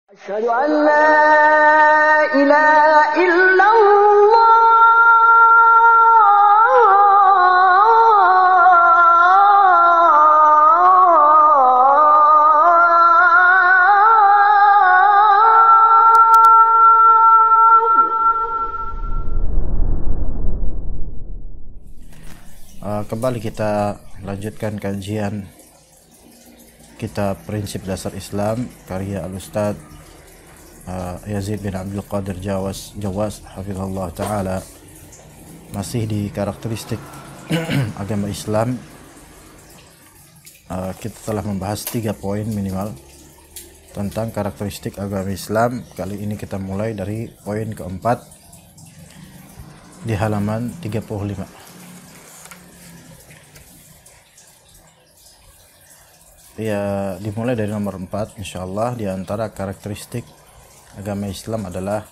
أشهد أن لا إله إلا الله. Kembali kita lanjutkan kajian kitab Prinsip Dasar Islam karya Al-Ustaz Yazid bin Abdul Qadir Jawas hafizallahu taala. Masih di karakteristik agama Islam. Kita telah membahas 3 poin minimal tentang karakteristik agama Islam. Kali ini kita mulai dari poin keempat di halaman 35. Ya, dimulai dari nomor 4 insyaallah. Di antara karakteristik agama Islam adalah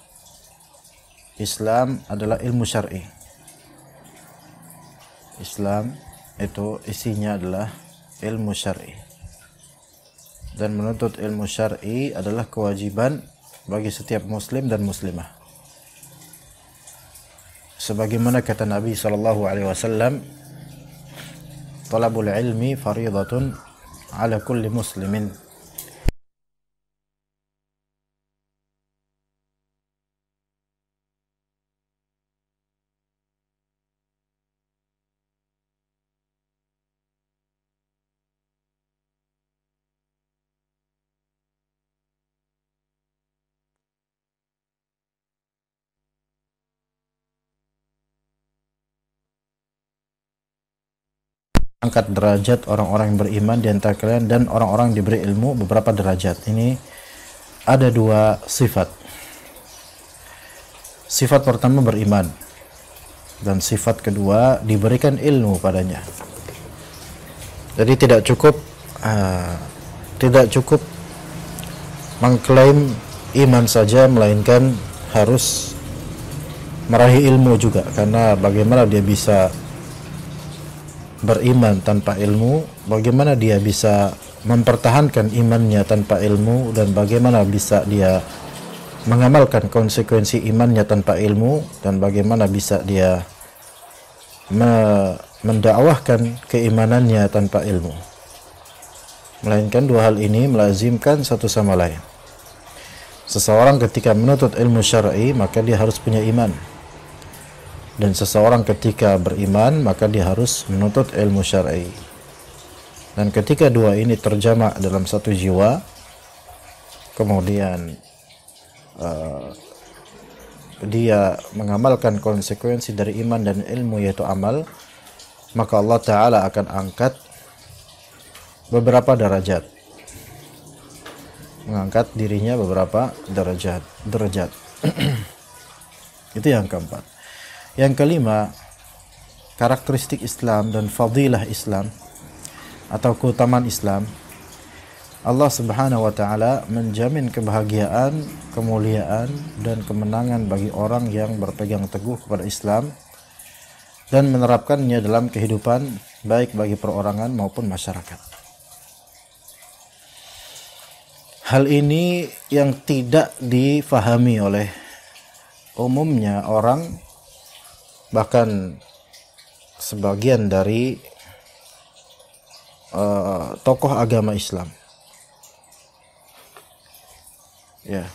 ilmu syar'i. Islam itu isinya adalah ilmu syar'i. Dan menuntut ilmu syar'i adalah kewajiban bagi setiap muslim dan muslimah. Sebagaimana kata Nabi SAW, "Talabul ilmi fariidatun ala kulli muslimin." Angkat derajat orang-orang yang beriman di antara kalian dan orang-orang diberi ilmu beberapa derajat. Ini ada 2 sifat. Sifat pertama beriman, dan sifat kedua diberikan ilmu padanya. Jadi tidak cukup mengklaim iman saja, melainkan harus meraih ilmu juga. Karena bagaimana dia bisa beriman tanpa ilmu, bagaimana dia bisa mempertahankan imannya tanpa ilmu, dan bagaimana bisa dia mengamalkan konsekuensi imannya tanpa ilmu, dan bagaimana bisa dia mendakwahkan keimanannya tanpa ilmu. Melainkan 2 hal ini melazimkan satu sama lain. Seseorang ketika menuntut ilmu syar'i maka dia harus punya iman. Dan seseorang ketika beriman maka dia harus menuntut ilmu syar'i. Dan ketika 2 ini terjamak dalam satu jiwa, kemudian dia mengamalkan konsekuensi dari iman dan ilmu, yaitu amal, maka Allah Ta'ala akan angkat beberapa derajat, mengangkat dirinya beberapa derajat. Itu yang keempat. Yang kelima, karakteristik Islam dan fadilah Islam atau keutamaan Islam. Allah Subhanahu wa taala menjamin kebahagiaan, kemuliaan dan kemenangan bagi orang yang berpegang teguh kepada Islam dan menerapkannya dalam kehidupan baik bagi perorangan maupun masyarakat. Hal ini yang tidak difahami oleh umumnya orang, bahkan sebagian dari tokoh agama Islam, ya,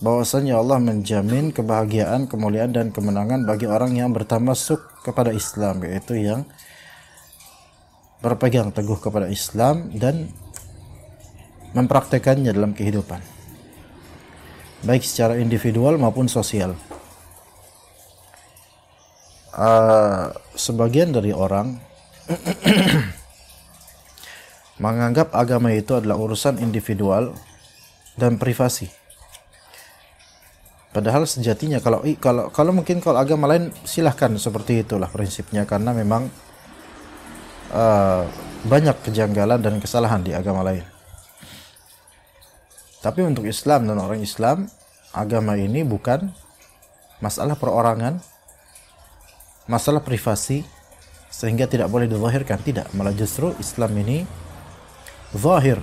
bahwasanya Allah menjamin kebahagiaan, kemuliaan dan kemenangan bagi orang yang bertamasuk kepada Islam, yaitu yang berpegang teguh kepada Islam dan mempraktekannya dalam kehidupan, baik secara individual maupun sosial. Sebagian dari orang menganggap agama itu adalah urusan individual dan privasi. Padahal sejatinya kalau mungkin kalau agama lain silahkan seperti itulah prinsipnya, karena memang banyak kejanggalan dan kesalahan di agama lain. Tapi untuk Islam dan orang Islam, agama ini bukan masalah perorangan, masalah privasi, sehingga tidak boleh dizahirkan. Tidak, malah justru Islam ini zahir,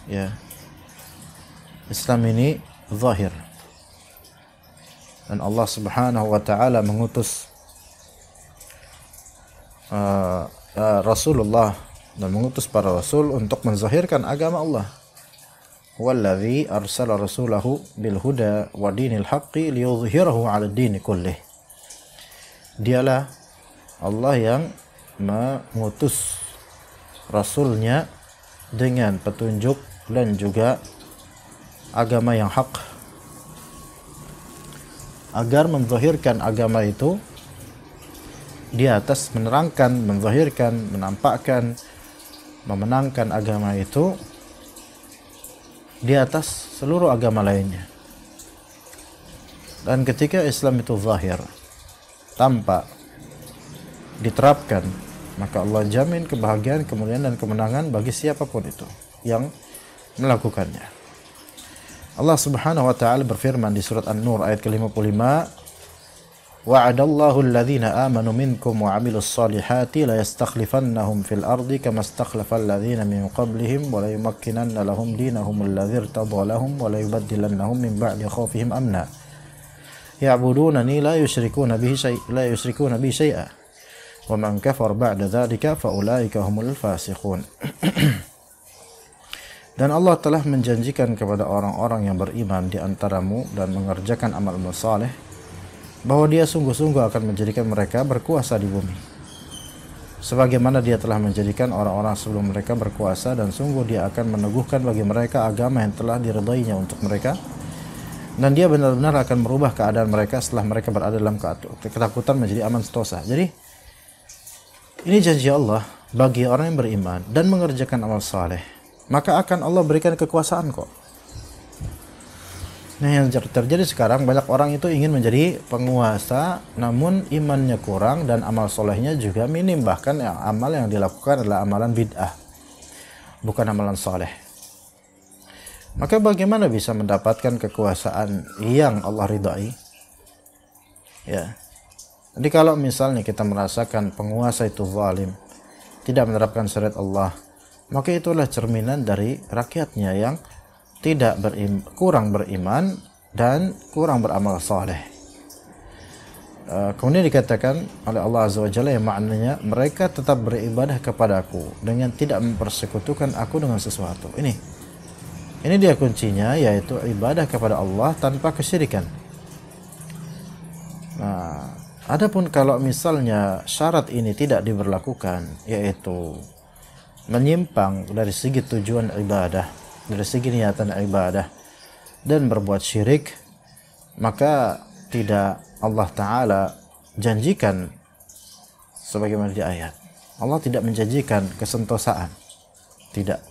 Ya. Islam ini zahir. Dan Allah Subhanahu wa taala mengutus Rasulullah dan mengutus para rasul untuk menzahirkan agama Allah. Wallazi arsala rasulahu bil huda wa dinil haqqi liyudhhirahu 'ala ad-din kullih. Dialah Allah yang mengutus rasulnya dengan petunjuk dan juga agama yang hak agar menzahirkan agama itu di atas, menerangkan, menzahirkan, menampakkan, memenangkan agama itu di atas seluruh agama lainnya. Dan ketika Islam itu zahir, tampak, diterapkan, maka Allah jamin kebahagiaan, kemuliaan dan kemenangan bagi siapapun itu yang melakukannya. Allah Subhanahu wa taala berfirman di surat An-Nur ayat ke-55, wa'adallahu alladhina amanu minkum wa 'amilus solihati la yastakhlifannahum fil ardi kama istakhlafal ladzina min qablihim wa la yumakkinanna lahum dinahum alladzi irtadha lahum wa la yubaddilannahum min ba'di khawfihim amna ya'budunani la yusyrikuna bihi syai'a wa man kafara ba'da dzalika fa ulaika humul fasiqun. Dan Allah telah menjanjikan kepada orang-orang yang beriman di antaramu dan mengerjakan amal saleh bahwa Dia sungguh-sungguh akan menjadikan mereka berkuasa di bumi, sebagaimana Dia telah menjadikan orang-orang sebelum mereka berkuasa, dan sungguh Dia akan meneguhkan bagi mereka agama yang telah diridainya untuk mereka, dan Dia benar-benar akan merubah keadaan mereka setelah mereka berada dalam ketakutan menjadi aman sentosa. Jadi ini janji Allah bagi orang yang beriman dan mengerjakan amal saleh, maka akan Allah berikan kekuasaan kok. Nah, yang terjadi sekarang, banyak orang itu ingin menjadi penguasa namun imannya kurang dan amal solehnya juga minim, bahkan amal yang dilakukan adalah amalan bid'ah, bukan amalan soleh. Maka bagaimana bisa mendapatkan kekuasaan yang Allah ridai? Ya. Jadi kalau misalnya kita merasakan penguasa itu zalim, tidak menerapkan syariat Allah, maka itulah cerminan dari rakyatnya yang kurang beriman dan kurang beramal saleh. Kemudian dikatakan oleh Allah Azza wa Jalla yang maknanya mereka tetap beribadah kepadaku dengan tidak mempersekutukan aku dengan sesuatu. Ini dia kuncinya, yaitu ibadah kepada Allah tanpa kesyirikan. Nah, adapun kalau misalnya syarat ini tidak diberlakukan, yaitu menyimpang dari segi tujuan ibadah, dari segi niatan ibadah, dan berbuat syirik, maka tidak Allah Ta'ala janjikan sebagaimana di ayat. Allah tidak menjanjikan kesentosaan, tidak.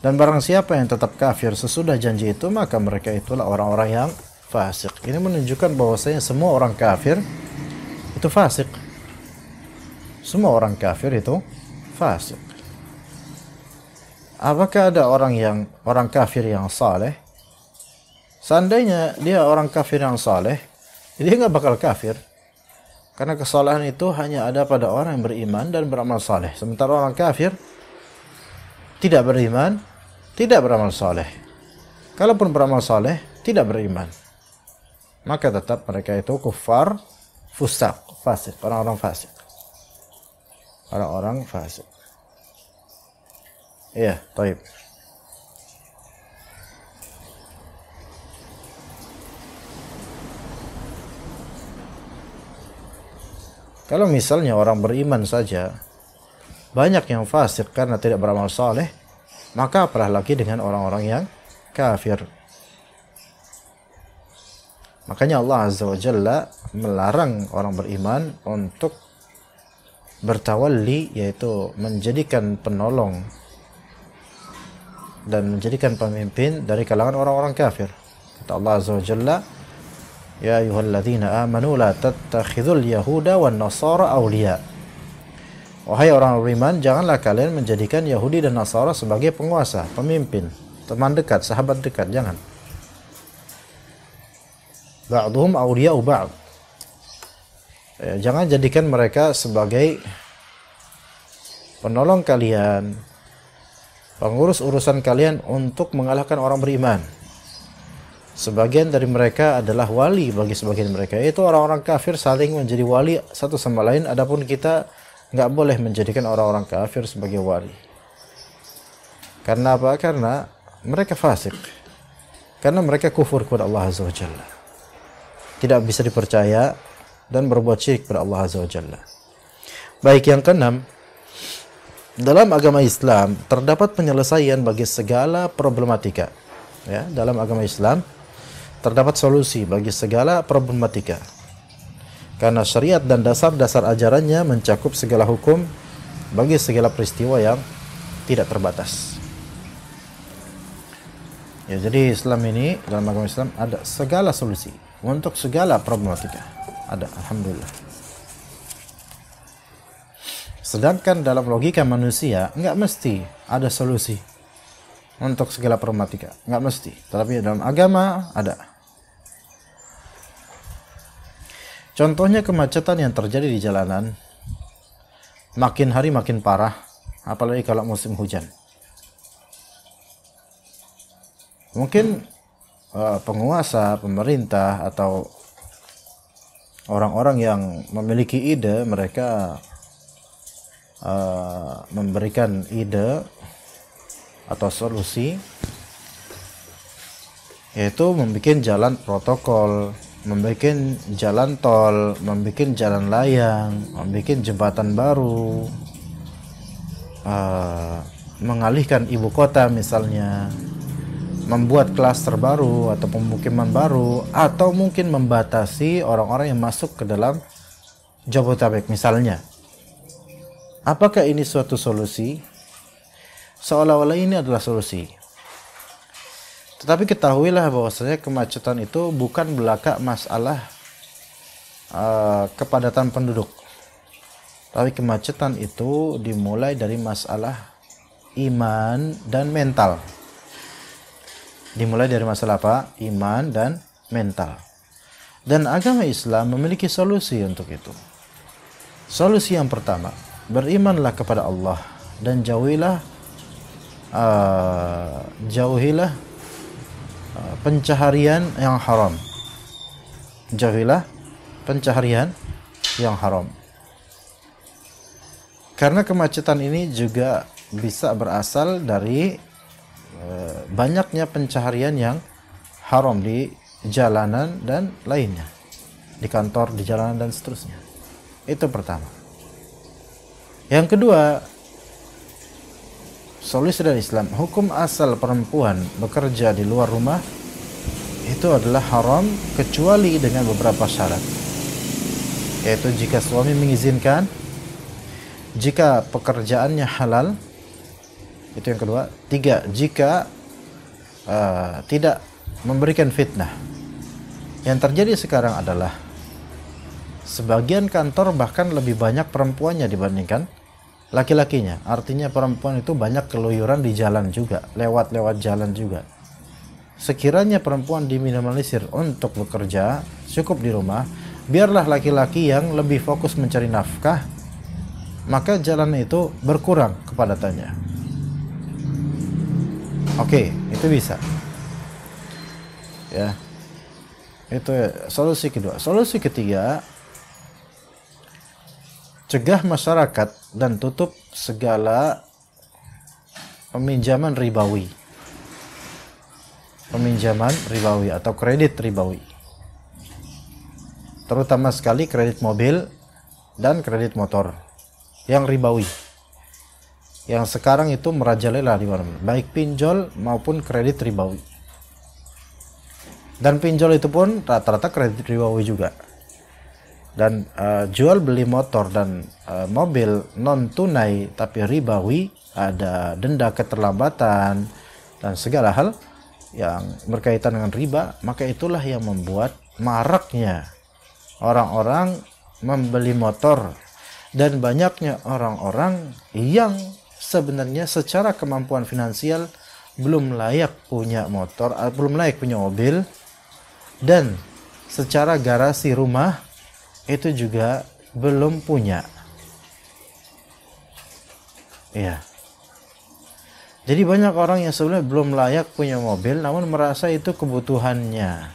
Dan barang siapa yang tetap kafir sesudah janji itu, maka mereka itulah orang-orang yang fasik. Ini menunjukkan bahwasanya semua orang kafir itu fasik. Semua orang kafir itu fasik. Apakah ada orang kafir yang saleh? Seandainya dia orang kafir yang saleh, dia nggak bakal kafir, karena kesalahan itu hanya ada pada orang yang beriman dan beramal saleh. Sementara orang kafir tidak beriman, tidak beramal saleh. Kalaupun beramal saleh, tidak beriman, maka tetap mereka itu kufar, fusak, fasik, orang-orang fasik. Orang-orang fasik. Iya, taib. Kalau misalnya orang beriman saja banyak yang fasik karena tidak beramal saleh, maka apalagi dengan orang-orang yang kafir. Makanya Allah Azza wa Jalla melarang orang beriman untuk bertawalli, yaitu menjadikan penolong dan menjadikan pemimpin dari kalangan orang-orang kafir. Kata Allah Azza wa Jalla, ya ayyuhalladzina amanu la tattakhidhul yahuda wan nasara awliya. Wahai orang beriman, janganlah kalian menjadikan Yahudi dan Nasara sebagai penguasa, pemimpin, teman dekat, sahabat dekat, jangan. Ba'duhum awliya'u ba'd. Jangan jadikan mereka sebagai penolong kalian, pengurus urusan kalian untuk mengalahkan orang beriman. Sebagian dari mereka adalah wali bagi sebagian mereka, yaitu orang-orang kafir saling menjadi wali satu sama lain. Adapun kita nggak boleh menjadikan orang-orang kafir sebagai wali. Karena apa? Karena mereka fasik. Karena mereka kufur kepada Allah Azza wa Jalla. Tidak bisa dipercaya dan berbuat syirik kepada Allah Azza wa Jalla. Baik, yang keenam, dalam agama Islam terdapat penyelesaian bagi segala problematika. Ya, dalam agama Islam terdapat solusi bagi segala problematika. Karena syariat dan dasar-dasar ajarannya mencakup segala hukum bagi segala peristiwa yang tidak terbatas. Ya, jadi Islam ini, dalam agama Islam ada segala solusi untuk segala problematika. Ada, alhamdulillah. Sedangkan dalam logika manusia nggak mesti ada solusi untuk segala problematika, nggak mesti. Tapi dalam agama ada. Contohnya kemacetan yang terjadi di jalanan makin hari makin parah, apalagi kalau musim hujan. Mungkin penguasa, pemerintah, atau orang-orang yang memiliki ide, mereka memberikan ide atau solusi, yaitu membuat jalan protokol, membuat jalan tol, membuat jalan layang, membuat jembatan baru, mengalihkan ibu kota misalnya, membuat klaster baru atau pemukiman baru, atau mungkin membatasi orang-orang yang masuk ke dalam Jabodetabek misalnya. Apakah ini suatu solusi? Seolah-olah ini adalah solusi. Tetapi ketahuilah bahwasanya kemacetan itu bukan belaka masalah kepadatan penduduk. Tapi kemacetan itu dimulai dari masalah iman dan mental. Dimulai dari masalah apa? Iman dan mental. Dan agama Islam memiliki solusi untuk itu. Solusi yang pertama, berimanlah kepada Allah dan jauhilah pencaharian yang haram. Jauhilah pencaharian yang haram. Karena kemacetan ini juga bisa berasal dari banyaknya pencaharian yang haram di jalanan dan lainnya, di kantor, di jalanan dan seterusnya. Itu pertama. Yang kedua, solusi dari Islam, hukum asal perempuan bekerja di luar rumah itu adalah haram kecuali dengan beberapa syarat, yaitu jika suami mengizinkan, jika pekerjaannya halal, itu yang kedua. Tiga, jika tidak memberikan fitnah. Yang terjadi sekarang adalah sebagian kantor bahkan lebih banyak perempuannya dibandingkan laki-lakinya. Artinya perempuan itu banyak keluyuran di jalan juga, lewat jalan juga. Sekiranya perempuan diminimalisir untuk bekerja, cukup di rumah, biarlah laki-laki yang lebih fokus mencari nafkah, maka jalan itu berkurang kepadatannya. Oke, itu bisa. Ya. Itu solusi kedua. Solusi ketiga, cegah masyarakat dan tutup segala peminjaman ribawi. Peminjaman ribawi atau kredit ribawi. Terutama sekali kredit mobil dan kredit motor yang ribawi. Yang sekarang itu merajalela di mana-mana, baik pinjol maupun kredit ribawi. Dan pinjol itu pun rata-rata kredit ribawi juga. Dan jual beli motor dan mobil non tunai tapi ribawi, ada denda keterlambatan dan segala hal yang berkaitan dengan riba, maka itulah yang membuat maraknya orang-orang membeli motor dan banyaknya orang-orang yang sebenarnya secara kemampuan finansial belum layak punya motor, belum layak punya mobil, dan secara garasi rumah itu juga belum punya. Iya. Jadi banyak orang yang sebenarnya belum layak punya mobil, namun merasa itu kebutuhannya.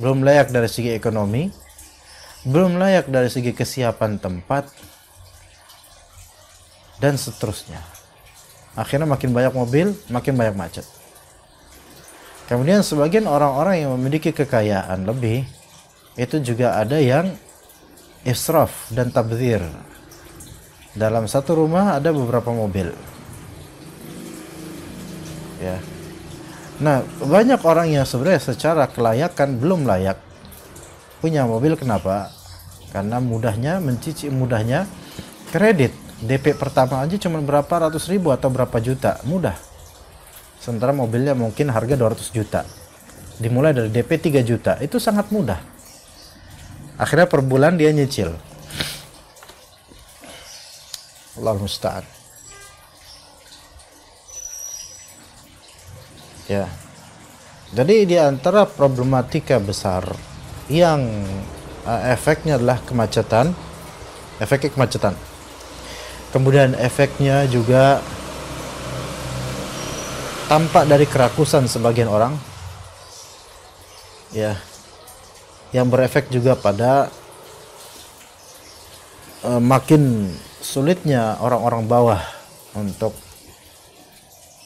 Belum layak dari segi ekonomi, belum layak dari segi kesiapan tempat, dan seterusnya. Akhirnya makin banyak mobil, makin banyak macet. Kemudian sebagian orang-orang yang memiliki kekayaan lebih, itu juga ada yang israf dan tabdzir. Dalam satu rumah ada beberapa mobil. Ya. Nah, banyak orang yang sebenarnya secara kelayakan belum layak punya mobil. Kenapa? Karena mudahnya kredit. DP pertama aja cuma berapa ratus ribu atau berapa juta, mudah. Sementara mobilnya mungkin harga 200 juta. Dimulai dari DP 3 juta, itu sangat mudah. Akhirnya per bulan dia nyicil. Allahu musta'an. Ya. Jadi di antara problematika besar yang efeknya adalah kemacetan, efeknya kemacetan. Kemudian efeknya juga tampak dari kerakusan sebagian orang, ya, yang berefek juga pada makin sulitnya orang-orang bawah untuk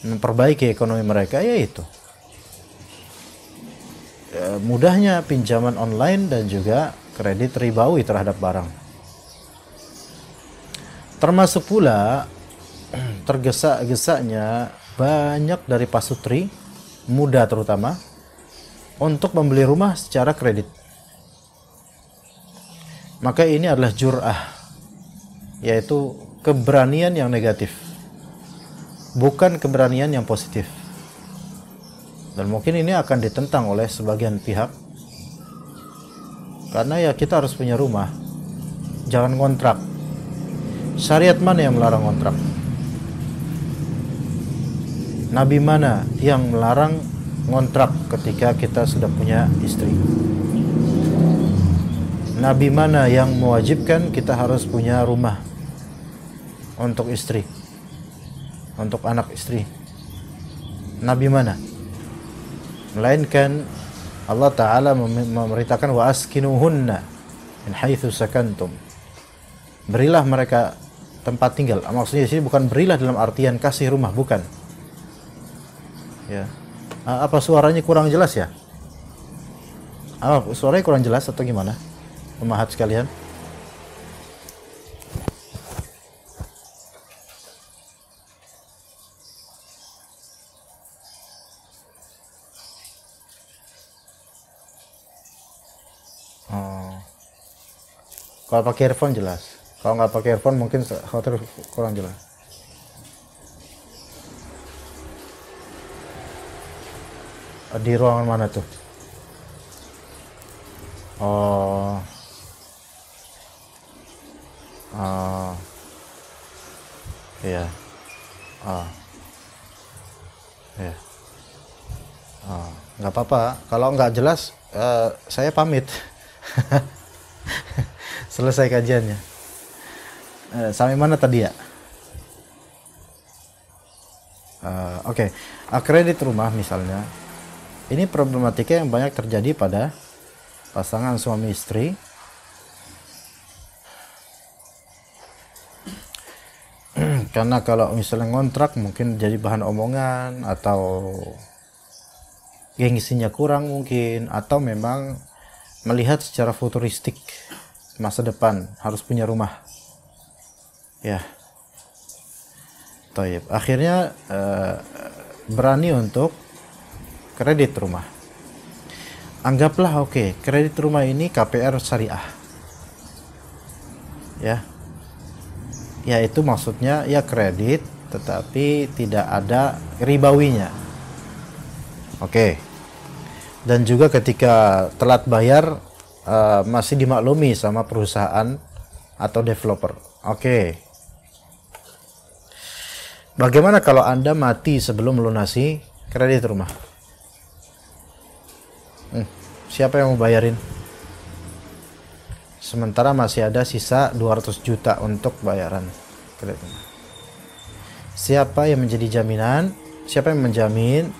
memperbaiki ekonomi mereka, yaitu mudahnya pinjaman online dan juga kredit ribawi terhadap barang. Termasuk pula tergesa-gesanya banyak dari pasutri muda terutama untuk membeli rumah secara kredit. Maka ini adalah jur'ah, yaitu keberanian yang negatif, bukan keberanian yang positif. Dan mungkin ini akan ditentang oleh sebagian pihak, karena ya kita harus punya rumah, jangan kontrak. Syariat mana yang melarang kontrak? Nabi mana yang melarang ngontrak ketika kita sudah punya istri? Nabi mana yang mewajibkan kita harus punya rumah untuk istri, untuk anak istri? Nabi mana? Melainkan Allah Ta'ala memerintahkan wa askinuhunna min haitsu sakantum. Berilah mereka tempat tinggal. Maksudnya di sini bukan berilah dalam artian kasih rumah, bukan. Ya. Apa suaranya kurang jelas ya? Suaranya kurang jelas atau gimana? Pemahat sekalian. Kalau pakai earphone jelas. Kalau nggak pakai earphone mungkin khawatir kurang jelas. Di ruangan mana tuh? Oh. Iya. Iya. Nggak apa-apa. Kalau nggak jelas, saya pamit. Selesai kajiannya. Sampai mana tadi ya? Oke. Kredit rumah misalnya. Ini problematika yang banyak terjadi pada pasangan suami istri. Karena kalau misalnya ngontrak mungkin jadi bahan omongan, atau gengsinya kurang mungkin, atau memang melihat secara futuristik masa depan harus punya rumah. Ya. Taib. Akhirnya berani untuk kredit rumah. Anggaplah kredit rumah ini KPR syariah. Ya. Yaitu maksudnya ya kredit tetapi tidak ada ribawinya. Dan juga ketika telat bayar masih dimaklumi sama perusahaan atau developer. Bagaimana kalau Anda mati sebelum melunasi kredit rumah? Siapa yang mau bayarin? Sementara masih ada sisa 200 juta untuk bayaran kredit rumah. siapa yang menjadi jaminan, siapa yang menjamin,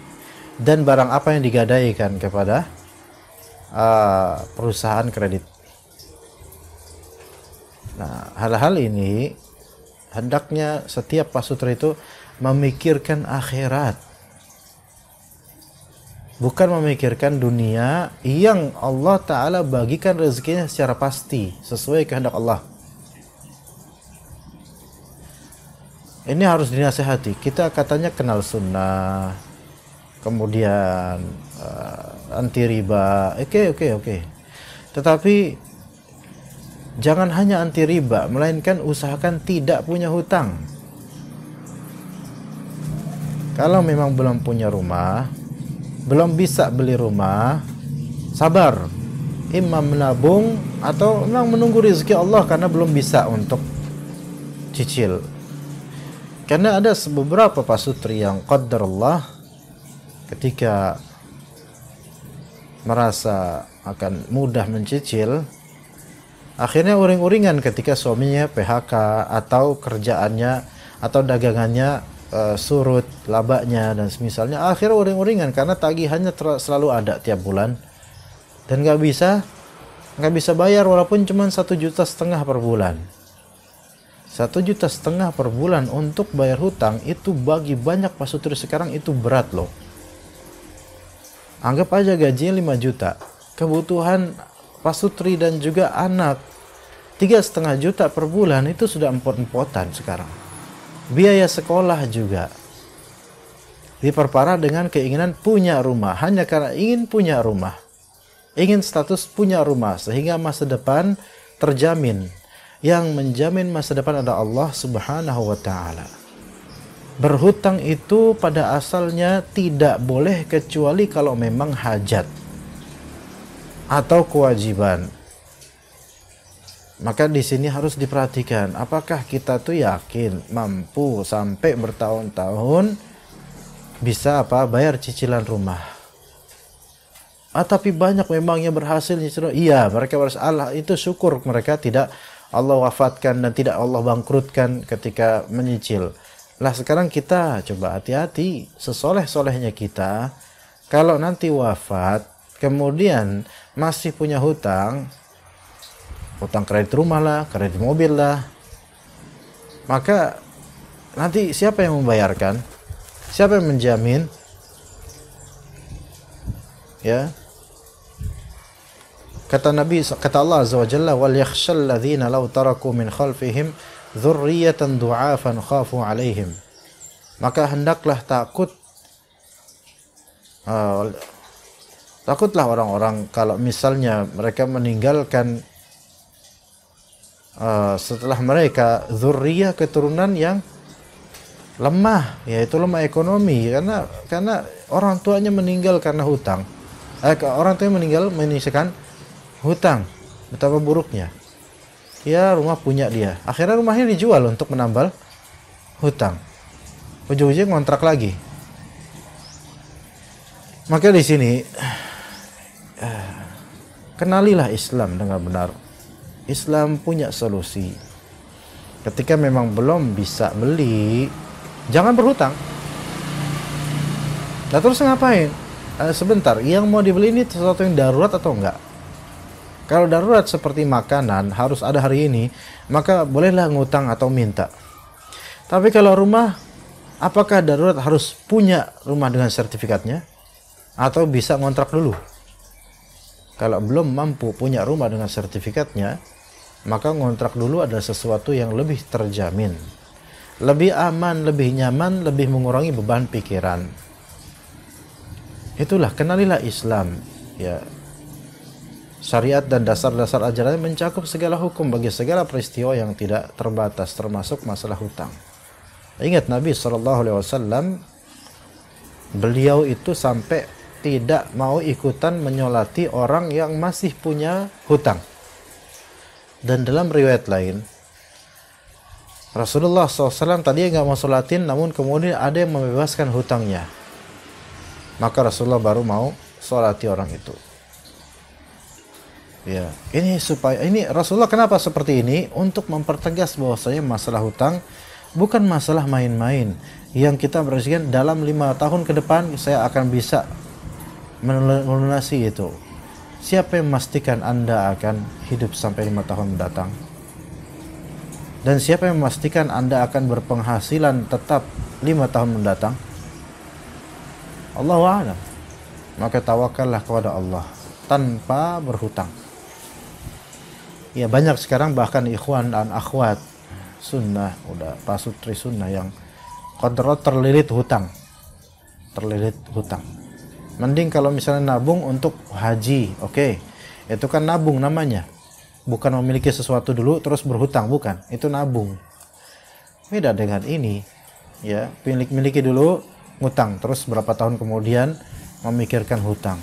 dan barang apa yang digadaikan kepada perusahaan kredit. Nah, hal-hal ini hendaknya setiap pasutra itu memikirkan akhirat, bukan memikirkan dunia yang Allah Ta'ala bagikan rezekinya secara pasti sesuai kehendak Allah. Ini harus dinasihati. Kita katanya kenal sunnah, kemudian anti riba, oke. Tetapi jangan hanya anti riba, melainkan usahakan tidak punya hutang. Kalau memang belum punya rumah, belum bisa beli rumah, sabar. Imam menabung atau memang menunggu rezeki Allah karena belum bisa untuk cicil. Karena ada beberapa pasutri yang qadarullah ketika merasa akan mudah mencicil, akhirnya uring-uringan ketika suaminya PHK atau kerjaannya atau dagangannya surut labanya dan semisalnya. Akhirnya uring-uringan karena tagihannya selalu ada tiap bulan dan nggak bisa bayar walaupun cuma 1,5 juta per bulan. 1,5 juta per bulan untuk bayar hutang itu bagi banyak pasutri sekarang itu berat loh. Anggap aja gajinya 5 juta. Kebutuhan pasutri dan juga anak 3,5 juta per bulan itu sudah empot-empotan sekarang. Biaya sekolah juga diperparah dengan keinginan punya rumah, hanya karena ingin punya rumah, ingin status punya rumah sehingga masa depan terjamin. Yang menjamin masa depan adalah Allah Subhanahu wa Ta'ala. Berhutang itu pada asalnya tidak boleh kecuali kalau memang hajat atau kewajiban. Maka di sini harus diperhatikan, apakah kita tuh yakin mampu sampai bertahun-tahun bisa bayar cicilan rumah. Tapi banyak memang yang berhasil nyicil. Iya, mereka Allah itu syukur mereka tidak Allah wafatkan dan tidak Allah bangkrutkan ketika menyicil. Lah sekarang kita coba hati-hati, sesoleh-solehnya kita kalau nanti wafat kemudian masih punya hutang kredit rumah lah, kredit mobil lah, maka nanti siapa yang membayarkan? Siapa yang menjamin? Ya. Kata Allah Azza wa Jalla, wal yakhshal ladzina law taraku min khalfihim dzurriyyatan du'afan khafu 'alaihim. Maka hendaklah takutlah orang-orang kalau misalnya mereka meninggalkan setelah mereka dzurriyyah keturunan yang lemah, yaitu lemah ekonomi karena orang tuanya meninggal karena hutang. Orang tuanya meninggal menyisihkan hutang. Betapa buruknya. Ya, rumah punya dia. Akhirnya rumahnya dijual untuk menambal hutang. Ujung-ujungnya ngontrak lagi. Maka di sini kenalilah Islam dengan benar. Islam punya solusi. Ketika memang belum bisa beli, jangan berhutang. Nah, terus ngapain? Sebentar, yang mau dibeli ini sesuatu yang darurat atau enggak? Kalau darurat seperti makanan harus ada hari ini, maka bolehlah ngutang atau minta. Tapi kalau rumah, apakah darurat harus punya rumah dengan sertifikatnya? Atau bisa ngontrak dulu? Kalau belum mampu punya rumah dengan sertifikatnya, maka ngontrak dulu adalah sesuatu yang lebih terjamin, lebih aman, lebih nyaman, lebih mengurangi beban pikiran. Itulah, kenalilah Islam, ya. Syariat dan dasar-dasar ajaran mencakup segala hukum bagi segala peristiwa yang tidak terbatas, termasuk masalah hutang. Ingat Nabi SAW, beliau itu sampai tidak mau ikutan menyolati orang yang masih punya hutang. Dan dalam riwayat lain, Rasulullah SAW tadi nggak mau sholatin, namun kemudian ada yang membebaskan hutangnya. Maka Rasulullah baru mau sholati orang itu. Ya, ini Rasulullah kenapa seperti ini? Untuk mempertegas bahwasanya masalah hutang Bukan masalah main-main. Yang kita bersihkan dalam 5 tahun ke depan saya akan bisa melunasi itu. Siapa yang memastikan Anda akan hidup sampai 5 tahun mendatang? Dan siapa yang memastikan Anda akan berpenghasilan tetap 5 tahun mendatang? Allahu a'lam. Maka tawakallah kepada Allah tanpa berhutang. Ya, banyak sekarang bahkan ikhwan dan akhwat sunnah, udah pasutri sunnah yang kodrat terlilit hutang. Mending kalau misalnya nabung untuk haji, oke. Itu kan nabung namanya. Bukan memiliki sesuatu dulu terus berhutang, bukan. Itu nabung. Beda dengan ini. Ya, miliki dulu, ngutang, terus berapa tahun kemudian memikirkan hutang.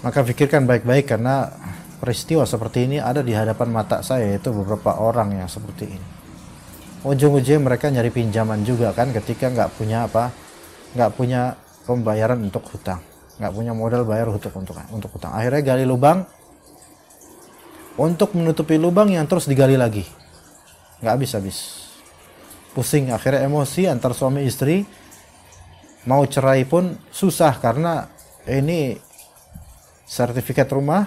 Maka pikirkan baik-baik, karena peristiwa seperti ini ada di hadapan mata saya, itu beberapa orang yang seperti ini. Ujung-ujungnya mereka nyari pinjaman juga kan, ketika nggak punya pembayaran untuk hutang, nggak punya modal bayar untuk hutang. Akhirnya gali lubang untuk menutupi lubang yang terus digali lagi, nggak habis-habis. Pusing, akhirnya emosi antar suami istri, mau cerai pun susah karena ini sertifikat rumah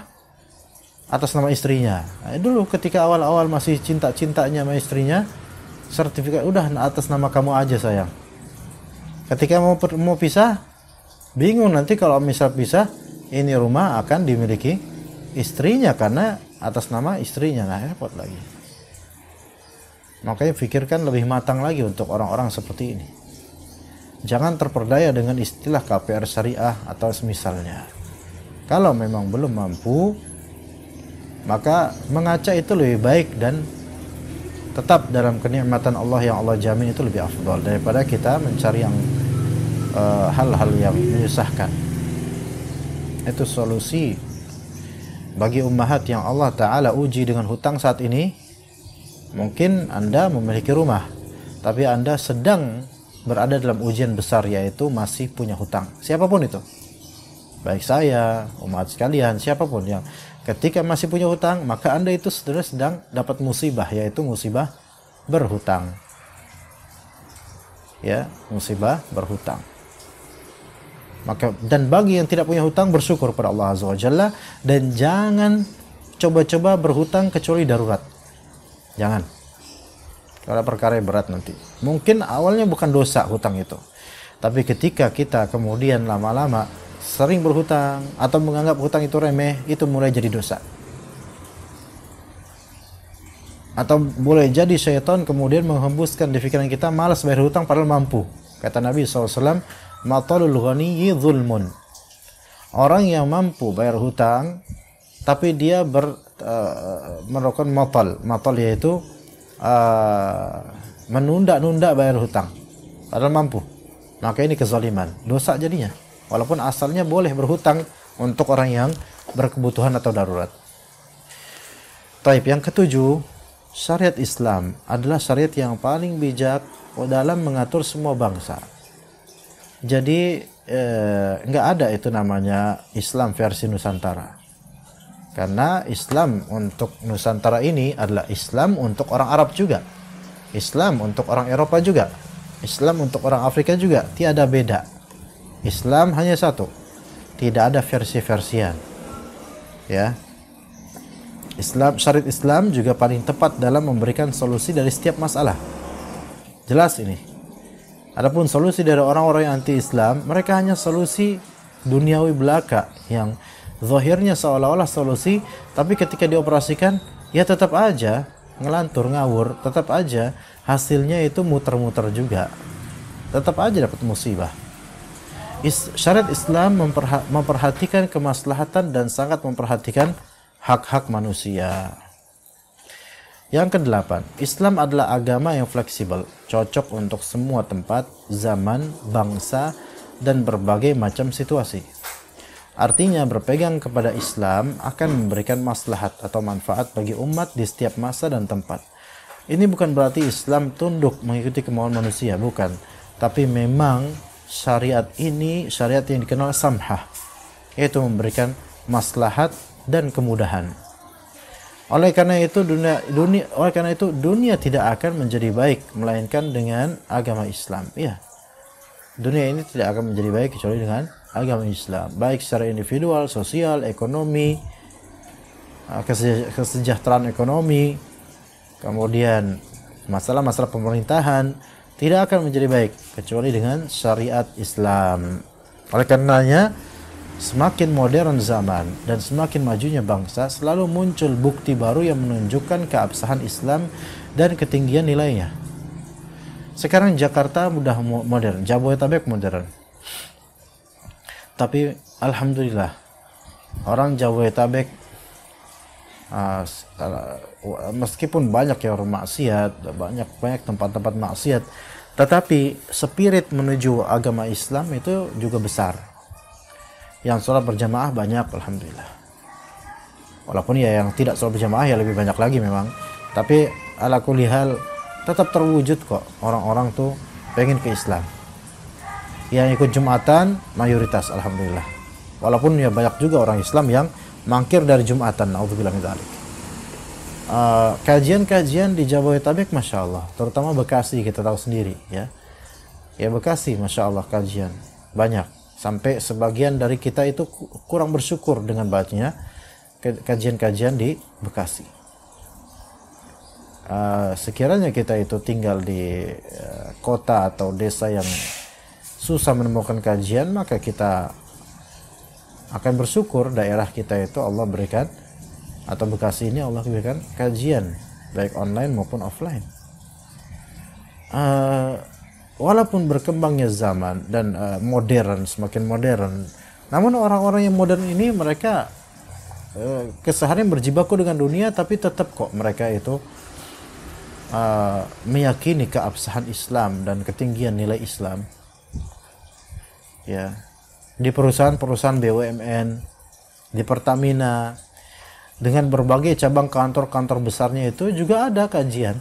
atas nama istrinya. Dulu ketika awal-awal masih cinta-cintanya sama istrinya, sertifikat udah atas nama kamu aja sayang. Ketika mau pisah, bingung nanti kalau misal pisah, ini rumah akan dimiliki istrinya karena atas nama istrinya. Nah, repot lagi. Makanya pikirkan lebih matang lagi untuk orang-orang seperti ini. Jangan terperdaya dengan istilah KPR syariah atau semisalnya. Kalau memang belum mampu, maka mengaca itu lebih baik dan tetap dalam kenikmatan Allah yang Allah jamin itu lebih afdal daripada kita mencari yang hal-hal yang menyusahkan. Itu solusi bagi ummahat yang Allah Ta'ala uji dengan hutang saat ini. Mungkin Anda memiliki rumah, tapi Anda sedang berada dalam ujian besar, yaitu masih punya hutang. Siapapun itu, baik saya, umat sekalian, siapapun yang ketika masih punya hutang, maka Anda itu sedang dapat musibah, yaitu musibah berhutang. Ya, musibah berhutang. Maka, dan bagi yang tidak punya hutang, bersyukur pada Allah Azza wa Jalla, dan jangan coba-coba berhutang kecuali darurat. Jangan. Kalau perkara yang berat nanti. Mungkin awalnya bukan dosa hutang itu, tapi ketika kita kemudian lama-lama sering berhutang atau menganggap hutang itu remeh, itu mulai jadi dosa. Atau boleh jadi syaitan kemudian menghembuskan di pikiran kita malas bayar hutang padahal mampu. Kata Nabi SAW, matalul ghaniyyi zulmun. Orang yang mampu bayar hutang tapi dia melakukan matal yaitu menunda-nunda bayar hutang padahal mampu, maka ini kezaliman, dosa jadinya, walaupun asalnya boleh berhutang untuk orang yang berkebutuhan atau darurat. Taib, yang ketujuh, syariat Islam adalah syariat yang paling bijak dalam mengatur semua bangsa. Jadi nggak ada itu namanya Islam versi Nusantara. Karena Islam untuk Nusantara ini adalah Islam untuk orang Arab juga, Islam untuk orang Eropa juga, Islam untuk orang Afrika juga, tiada beda. Islam hanya satu, tidak ada versi-versian. Ya, syariat Islam juga paling tepat dalam memberikan solusi dari setiap masalah. Jelas ini. Adapun solusi dari orang-orang yang anti-Islam, mereka hanya solusi duniawi belaka yang zahirnya seolah-olah solusi, tapi ketika dioperasikan ya tetap aja ngelantur ngawur, tetap aja hasilnya itu muter-muter juga, tetap aja dapat musibah. Syariat Islam memperhatikan kemaslahatan dan sangat memperhatikan hak-hak manusia. Yang kedelapan, Islam adalah agama yang fleksibel, cocok untuk semua tempat, zaman, bangsa, dan berbagai macam situasi. Artinya berpegang kepada Islam akan memberikan maslahat atau manfaat bagi umat di setiap masa dan tempat. Ini bukan berarti Islam tunduk mengikuti kemauan manusia, bukan. Tapi memang syariat ini syariat yang dikenal samhah, yaitu memberikan maslahat dan kemudahan. Oleh karena itu dunia tidak akan menjadi baik melainkan dengan agama Islam. Ya. Dunia ini tidak akan menjadi baik kecuali dengan agama Islam, baik secara individual, sosial, ekonomi, kesejahteraan ekonomi, kemudian masalah-masalah pemerintahan tidak akan menjadi baik kecuali dengan syariat Islam. Oleh karenanya, semakin modern zaman dan semakin majunya bangsa, selalu muncul bukti baru yang menunjukkan keabsahan Islam dan ketinggian nilainya. Sekarang Jakarta mudah modern, Jabodetabek modern. Tapi alhamdulillah, orang Jabodetabek meskipun banyak yang maksiat, banyak tempat-tempat maksiat, tetapi spirit menuju agama Islam itu juga besar. Yang sholat berjamaah banyak, alhamdulillah. Walaupun ya yang tidak sholat berjamaah ya lebih banyak lagi memang. Tapi ala kulli hal tetap terwujud kok orang-orang tuh pengen ke Islam. Yang ikut Jumatan mayoritas, alhamdulillah. Walaupun ya banyak juga orang Islam yang mangkir dari Jumatan, naudzubillah min dzalik. Kajian-kajian di Jabodetabek, masya Allah, terutama Bekasi, kita tahu sendiri ya. Ya Bekasi, masya Allah, kajian banyak. Sampai sebagian dari kita itu kurang bersyukur dengan banyaknya kajian-kajian di Bekasi. Sekiranya kita itu tinggal di kota atau desa yang susah menemukan kajian, maka kita akan bersyukur daerah kita itu Allah berikan, atau Bekasi ini Allah berikan kajian baik online maupun offline. Walaupun berkembangnya zaman dan modern, semakin modern, namun orang-orang yang modern ini mereka keseharian berjibaku dengan dunia, tapi tetap kok mereka itu meyakini keabsahan Islam dan ketinggian nilai Islam. Ya. Di perusahaan-perusahaan BUMN, di Pertamina, dengan berbagai cabang kantor-kantor besarnya itu juga ada kajian.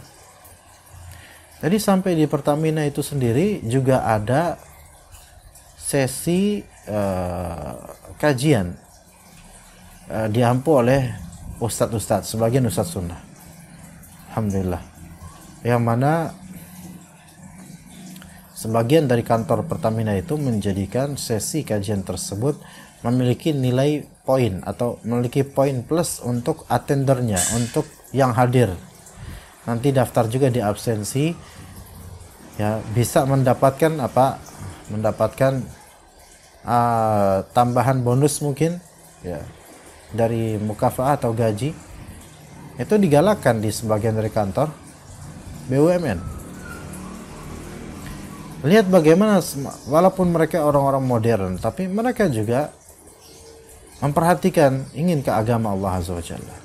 Jadi sampai di Pertamina itu sendiri juga ada sesi kajian diampu oleh ustadz-ustadz, sebagian ustadz sunnah, alhamdulillah, yang mana sebagian dari kantor Pertamina itu menjadikan sesi kajian tersebut memiliki nilai poin atau memiliki poin plus untuk atendernya, untuk yang hadir. Nanti daftar juga di absensi, ya bisa mendapatkan apa? Mendapatkan tambahan bonus mungkin, ya, dari mukafaah atau gaji. Itu digalakkan di sebagian dari kantor BUMN. Lihat bagaimana walaupun mereka orang-orang modern, tapi mereka juga memperhatikan, ingin ke agama Allah Azza wa Jalla.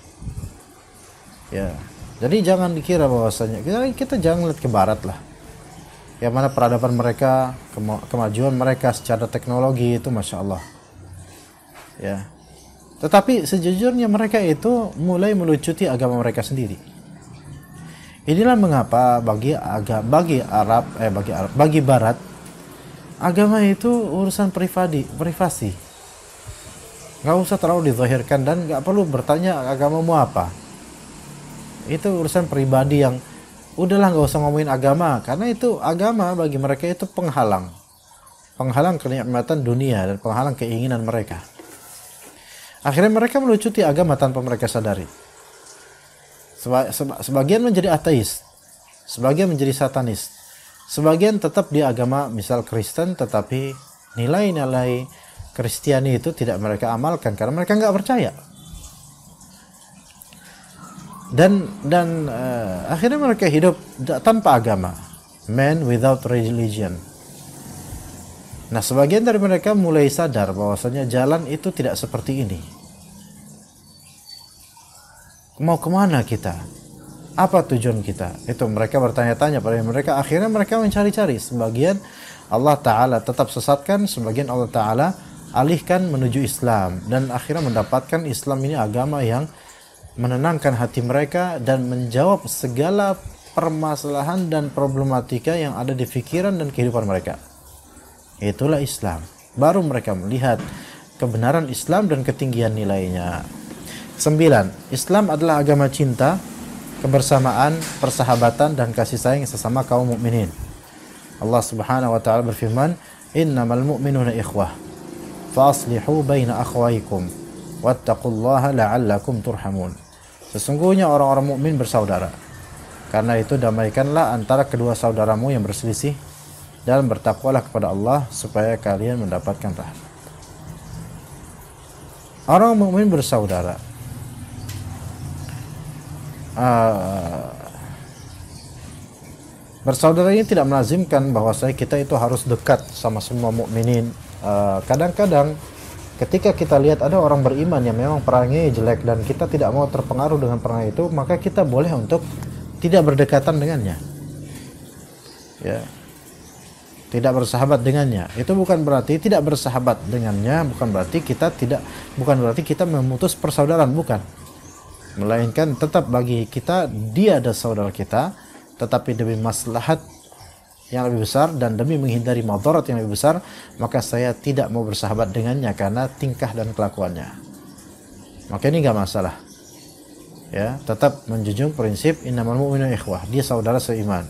Ya, jadi jangan dikira bahwasanya kita jangan lihat ke barat lah. Yang mana peradaban mereka, kemajuan mereka secara teknologi itu masya Allah. Ya, tetapi sejujurnya mereka itu mulai melucuti agama mereka sendiri. Inilah mengapa bagi Barat agama itu urusan privasi. Nggak usah terlalu dizahirkan dan nggak perlu bertanya agamamu apa. Itu urusan pribadi yang udahlah, nggak usah ngomongin agama, karena itu agama bagi mereka itu penghalang kenikmatan dunia dan penghalang keinginan mereka. Akhirnya mereka melucuti agama tanpa mereka sadari. Sebagian menjadi ateis, sebagian menjadi satanis, sebagian tetap di agama misal Kristen, tetapi nilai-nilai Kristiani itu tidak mereka amalkan karena mereka nggak percaya. Dan akhirnya mereka hidup tanpa agama, man without religion. Nah, sebagian dari mereka mulai sadar bahwasanya jalan itu tidak seperti ini. Mau kemana kita? Apa tujuan kita? Itu mereka bertanya-tanya pada mereka. Akhirnya mereka mencari-cari. Sebagian Allah Ta'ala tetap sesatkan, sebagian Allah Ta'ala alihkan menuju Islam. Dan akhirnya mendapatkan Islam ini agama yang menenangkan hati mereka dan menjawab segala permasalahan dan problematika yang ada di pikiran dan kehidupan mereka. Itulah Islam. Baru mereka melihat kebenaran Islam dan ketinggian nilainya. 9. Islam adalah agama cinta, kebersamaan, persahabatan dan kasih sayang sesama kaum mukminin. Allah Subhanahu wa taala berfirman, "Innamal mu'minuna ikhwah, fa aslihu baina akhwaykum, wattaqullaha la'allakum turhamun." Sesungguhnya orang-orang mukmin bersaudara. Karena itu damaikanlah antara kedua saudaramu yang berselisih dan bertakwalah kepada Allah supaya kalian mendapatkan rahmat. Orang mukmin bersaudara. Bersaudara ini tidak melazimkan bahwasanya kita itu harus dekat sama semua mukminin. Kadang-kadang ketika kita lihat ada orang beriman yang memang perangnya jelek dan kita tidak mau terpengaruh dengan perang itu, maka kita boleh untuk tidak berdekatan dengannya, ya, tidak bersahabat dengannya. Itu bukan berarti tidak bersahabat dengannya, bukan berarti kita memutus persaudaraan, bukan. Melainkan tetap bagi kita dia ada saudara kita, tetapi demi maslahat yang lebih besar dan demi menghindari madarat yang lebih besar, maka saya tidak mau bersahabat dengannya karena tingkah dan kelakuannya. Maka ini enggak masalah. Ya, tetap menjunjung prinsip innamal mu'minuna ikhwah, dia saudara seiman.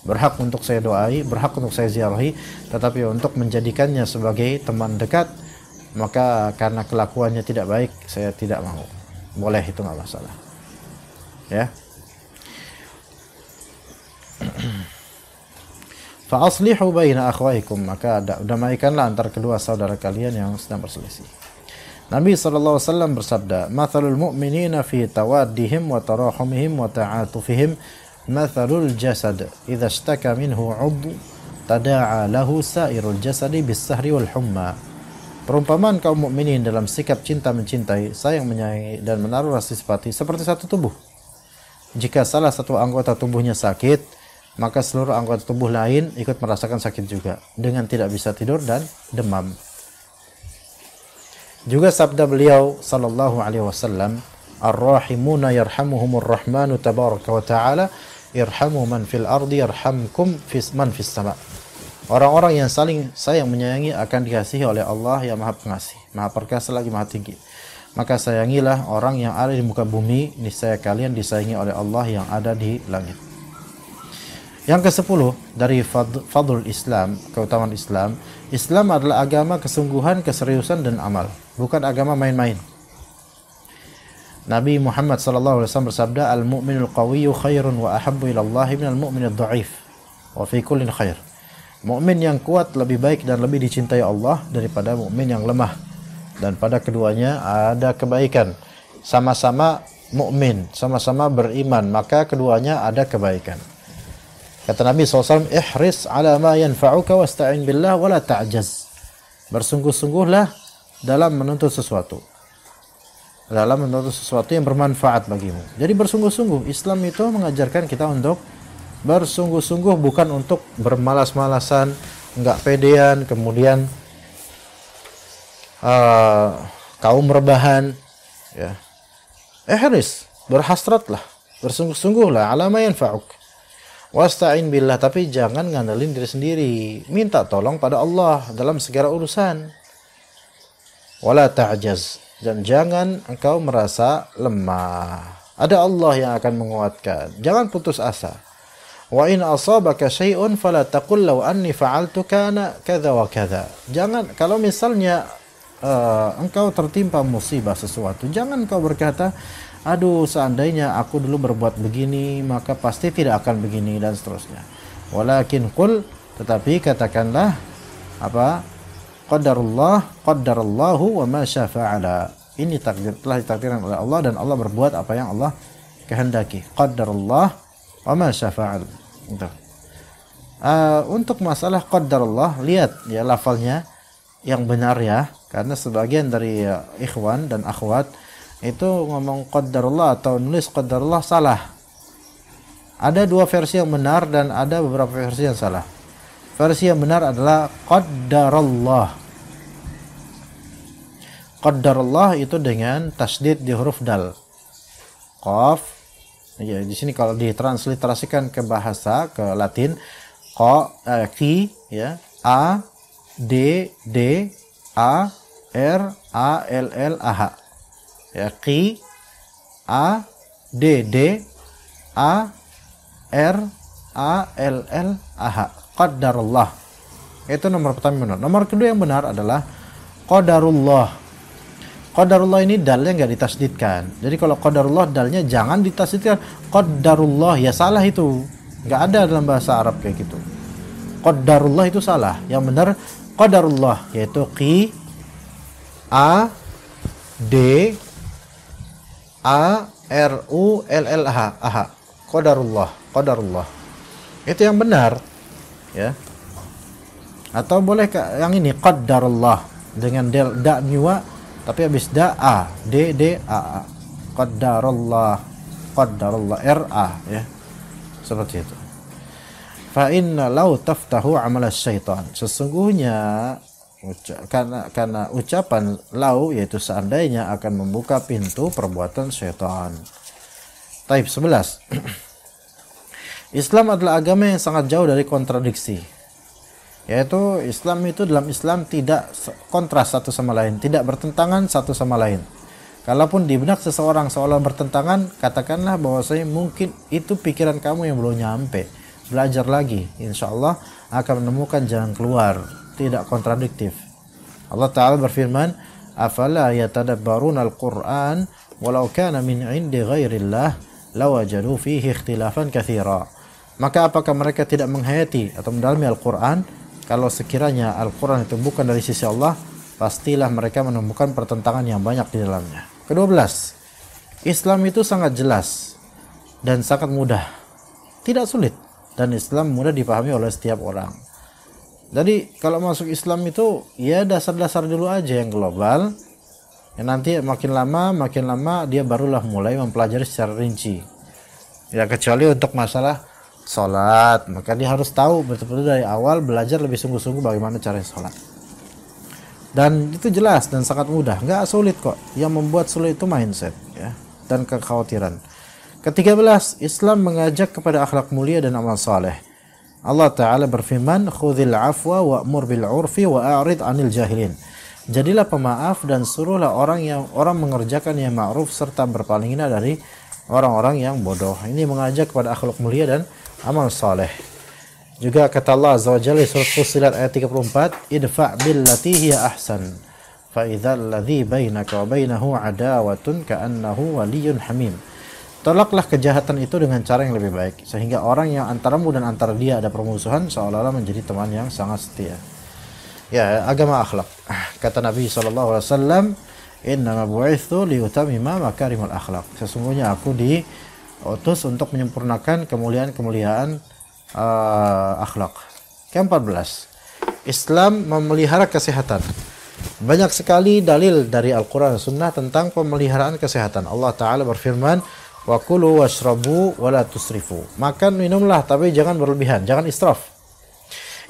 Berhak untuk saya doai, berhak untuk saya ziarahi, tetapi untuk menjadikannya sebagai teman dekat, maka karena kelakuannya tidak baik, saya tidak mau. Boleh, itu nggak masalah, ya. Fa aslihu baina akhwaikum, maka damaikanlah antara kedua saudara kalian yang sedang berselisih. Nabi SAW bersabda, "Mathalul mu'minina fi tawaddihim wa tarahumihim wa ta'atufihim mathalul jasad idza ishtaka minhu 'udhu tada'a lahu sa'irul jasadi bis-sahri wal humma." Perumpamaan kaum mukminin dalam sikap cinta mencintai, sayang menyayangi dan menaruh rasa simpati seperti satu tubuh. Jika salah satu anggota tubuhnya sakit, maka seluruh anggota tubuh lain ikut merasakan sakit juga dengan tidak bisa tidur dan demam. Juga sabda beliau sallallahu alaihi wasallam, "Ar-rahimuna yarhamuhumur rahmanu tabaraka wa ta'ala, irhamu man fil ardi yarhamkum man fis sama'." Orang-orang yang saling sayang menyayangi akan dikasihi oleh Allah yang Maha Pengasih, Maha Perkasa lagi Maha Tinggi. Maka sayangilah orang yang ada di muka bumi, niscaya kalian disayangi oleh Allah yang ada di langit. Yang ke-10 dari fadlul Islam, keutamaan Islam, Islam adalah agama kesungguhan, keseriusan dan amal, bukan agama main-main. Nabi Muhammad sallallahu alaihi wasallam bersabda, "Al-mu'minul qawiyyu khairun wa ahabbu ila Allah minal mu'minid dha'if, wa fi kullin khair." Mukmin yang kuat lebih baik dan lebih dicintai Allah daripada mukmin yang lemah, dan pada keduanya ada kebaikan. Sama-sama mukmin, sama-sama beriman, maka keduanya ada kebaikan. Kata Nabi SAW, "Ihris ala ma yanfa'uka wasta'in billah wa la ta'jaz." Bersungguh-sungguhlah dalam menuntut sesuatu, yang bermanfaat bagimu. Jadi bersungguh-sungguh. Islam itu mengajarkan kita untuk bersungguh-sungguh, bukan untuk bermalas-malasan, enggak pedean, kemudian kaum rebahan, ya. Ihris, berhasratlah, bersungguh-sungguhlah ala ma yanfa'uk. Wasta'in billah, tapi jangan ngandelin diri sendiri, minta tolong pada Allah dalam segala urusan. Wala ta'jaz, dan jangan engkau merasa lemah. Ada Allah yang akan menguatkan. Jangan putus asa. Wa in asabaka syai'un fala taqul law anni fa'altu kana kadza wa kadza. Jangan, kalau misalnya engkau tertimpa musibah sesuatu, jangan engkau berkata, "Aduh, seandainya aku dulu berbuat begini, maka pasti tidak akan begini," dan seterusnya. Walakin qul, tetapi katakanlah apa? Qaddarallahu wa ma syafa'ala. Ini telah ditakdirkan oleh Allah dan Allah berbuat apa yang Allah kehendaki. Qaddarallah wa ma syafa'al. Untuk masalah qaddarallah, lihat ya lafalnya yang benar ya, karena sebagian dari ikhwan dan akhwat itu ngomong qaddarallah atau nulis qaddarallah salah. Ada dua versi yang benar dan ada beberapa versi yang salah. Versi yang benar adalah qaddarallah. Qaddarallah itu dengan tasdid di huruf dal. Qaf. Ya, di sini kalau ditransliterasikan ke bahasa, ke Latin, ki, ya, a, d, a, r, a, l, l, a, h. Ya, ki, A D D A R A L L A H. Qadarullah. Itu nomor pertama benar. Nomor kedua yang benar adalah qadarullah. Qadarullah ini dalnya nggak ditasdidkan. Jadi kalau qadarullah dalnya jangan ditasdidkan. Qadarullah, ya salah itu. Nggak ada dalam bahasa Arab kayak gitu. Qadarullah itu salah. Yang benar qadarullah, yaitu Q A D A R U L L H. Qadarullah, qadarullah. Itu yang benar, ya. Atau boleh yang ini qadarullah dengan del da miwa tapi habis da a d d a a. Qadarullah, qadarullah R A, ya. Seperti itu. Fa inna law taftahu amal syaitan. Sesungguhnya karena ucapan lau, yaitu seandainya, akan membuka pintu perbuatan syaitan. Taib 11. Islam adalah agama yang sangat jauh dari kontradiksi. Yaitu Islam itu, dalam Islam tidak kontras satu sama lain, tidak bertentangan satu sama lain. Kalaupun di benak seseorang seolah bertentangan, katakanlah bahwasanya mungkin itu pikiran kamu yang belum nyampe. Belajar lagi, insya Allah akan menemukan jalan keluar, tidak kontradiktif. Allah Ta'ala berfirman, afala yatadabbaruna al-Qur'an walau kana min indi ghairillah lawajadu fihi ikhtilafan katsira. Maka apakah mereka tidak menghayati atau mendalami Al-Quran? Kalau sekiranya Al-Quran itu bukan dari sisi Allah, pastilah mereka menemukan pertentangan yang banyak di dalamnya. Ke-12, Islam itu sangat jelas dan sangat mudah, tidak sulit, dan Islam mudah dipahami oleh setiap orang. Jadi kalau masuk Islam itu ya dasar-dasar dulu aja yang global, ya nanti makin lama dia barulah mulai mempelajari secara rinci. Ya kecuali untuk masalah sholat, maka dia harus tahu betul-betul dari awal, belajar lebih sungguh-sungguh bagaimana cara sholat. Dan itu jelas dan sangat mudah, nggak sulit kok. Yang membuat sulit itu mindset, ya, dan kekhawatiran. Ke-13, Islam mengajak kepada akhlak mulia dan amal saleh. Allah Ta'ala berfirman, khudhil afwa wa'mur bil urfi wa'arid anil jahilin. Jadilah pemaaf dan suruhlah orang mengerjakan yang ma'ruf serta berpalinglah dari orang-orang yang bodoh. Ini mengajak kepada akhlak mulia dan amal saleh. Juga kata Allah Azza wa Jalla surat Fussilat ayat 34, idfa' billati hiya ahsan fa idzal ladzi bainaka wa bainahu adawatun ka'annahu waliyyun hamim. Tolaklah kejahatan itu dengan cara yang lebih baik, sehingga orang yang antaramu dan antara dia ada permusuhan seolah-olah menjadi teman yang sangat setia. Ya, agama akhlak. Kata Nabi SAW, innama bu'itsu liyutammima makarimul akhlak. Sesungguhnya aku diutus untuk menyempurnakan kemuliaan-kemuliaan akhlak. Ke-14, Islam memelihara kesehatan. Banyak sekali dalil dari Al-Quran dan Sunnah tentang pemeliharaan kesehatan. Allah Ta'ala berfirman, wa kulu washrabu wa la tusrifu. Makan minumlah tapi jangan berlebihan, jangan israf.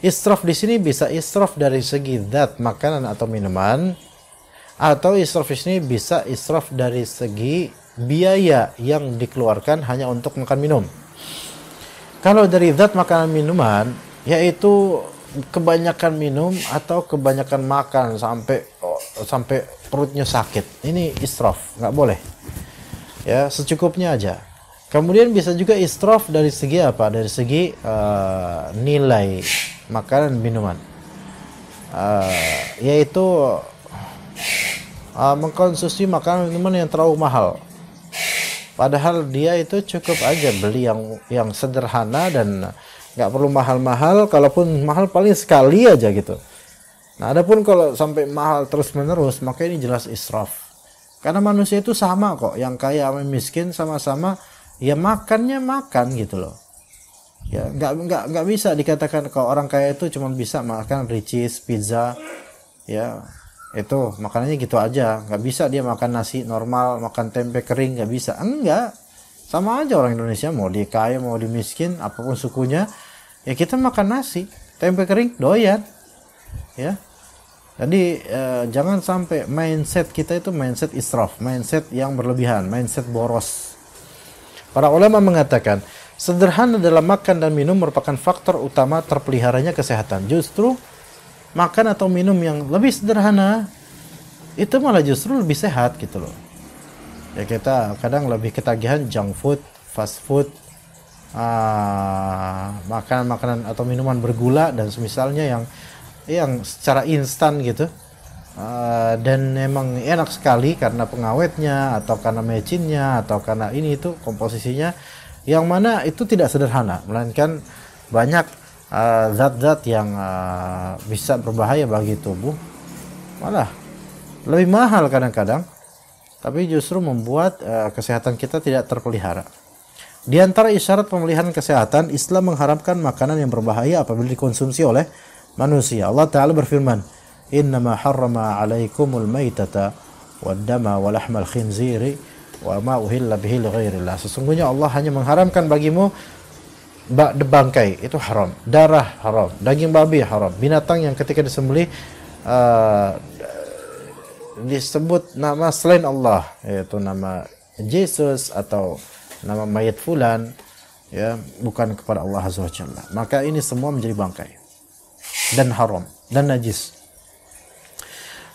Israf di sini bisa israf dari segi zat makanan atau minuman, atau israf di sini bisa israf dari segi biaya yang dikeluarkan hanya untuk makan minum. Kalau dari zat makanan minuman, yaitu kebanyakan minum atau kebanyakan makan sampai perutnya sakit, ini israf, nggak boleh. Ya, secukupnya aja. Kemudian bisa juga israf dari segi apa? Dari segi nilai makanan minuman, yaitu mengkonsumsi makanan minuman yang terlalu mahal. Padahal dia itu cukup aja beli yang sederhana dan nggak perlu mahal-mahal. Kalaupun mahal paling sekali aja gitu. Nah, adapun kalau sampai mahal terus-menerus, maka ini jelas israf. Karena manusia itu sama kok, yang kaya sama miskin sama-sama, ya makannya makan gitu loh. Ya nggak bisa dikatakan kalau orang kaya itu cuma bisa makan ricis, pizza, ya itu makanannya gitu aja. Nggak bisa dia makan nasi normal, makan tempe kering, nggak bisa. Enggak, sama aja orang Indonesia, mau dia kaya mau dia miskin, apapun sukunya, ya kita makan nasi, tempe kering, doyan, ya. Jadi jangan sampai mindset kita itu mindset israf, mindset yang berlebihan, mindset boros. Para ulama mengatakan, sederhana dalam makan dan minum merupakan faktor utama terpeliharanya kesehatan. Justru makan atau minum yang lebih sederhana itu malah justru lebih sehat gitu loh. Ya kita kadang lebih ketagihan junk food, fast food, makanan-makanan atau minuman bergula dan semisalnya yang secara instan gitu. Dan memang enak sekali karena pengawetnya atau karena mecinnya atau karena ini itu komposisinya, yang mana itu tidak sederhana, melainkan banyak zat-zat yang bisa berbahaya bagi tubuh, malah lebih mahal kadang-kadang, tapi justru membuat kesehatan kita tidak terpelihara. Di antara isyarat pemeliharaan kesehatan, Islam mengharamkan makanan yang berbahaya apabila dikonsumsi oleh manusia. Allah Ta'ala berfirman, innama harrama alaikumul maitata waddama walahmal khinziri wa ma uhilla bihi lighairillah. Sesungguhnya Allah hanya mengharamkan bagimu bangkai, itu haram, darah haram, daging babi haram, binatang yang ketika disembelih disebut nama selain Allah, yaitu nama Yesus atau nama mayat fulan, ya, bukan kepada Allah Azza wa Jalla, maka ini semua menjadi bangkai dan haram dan najis.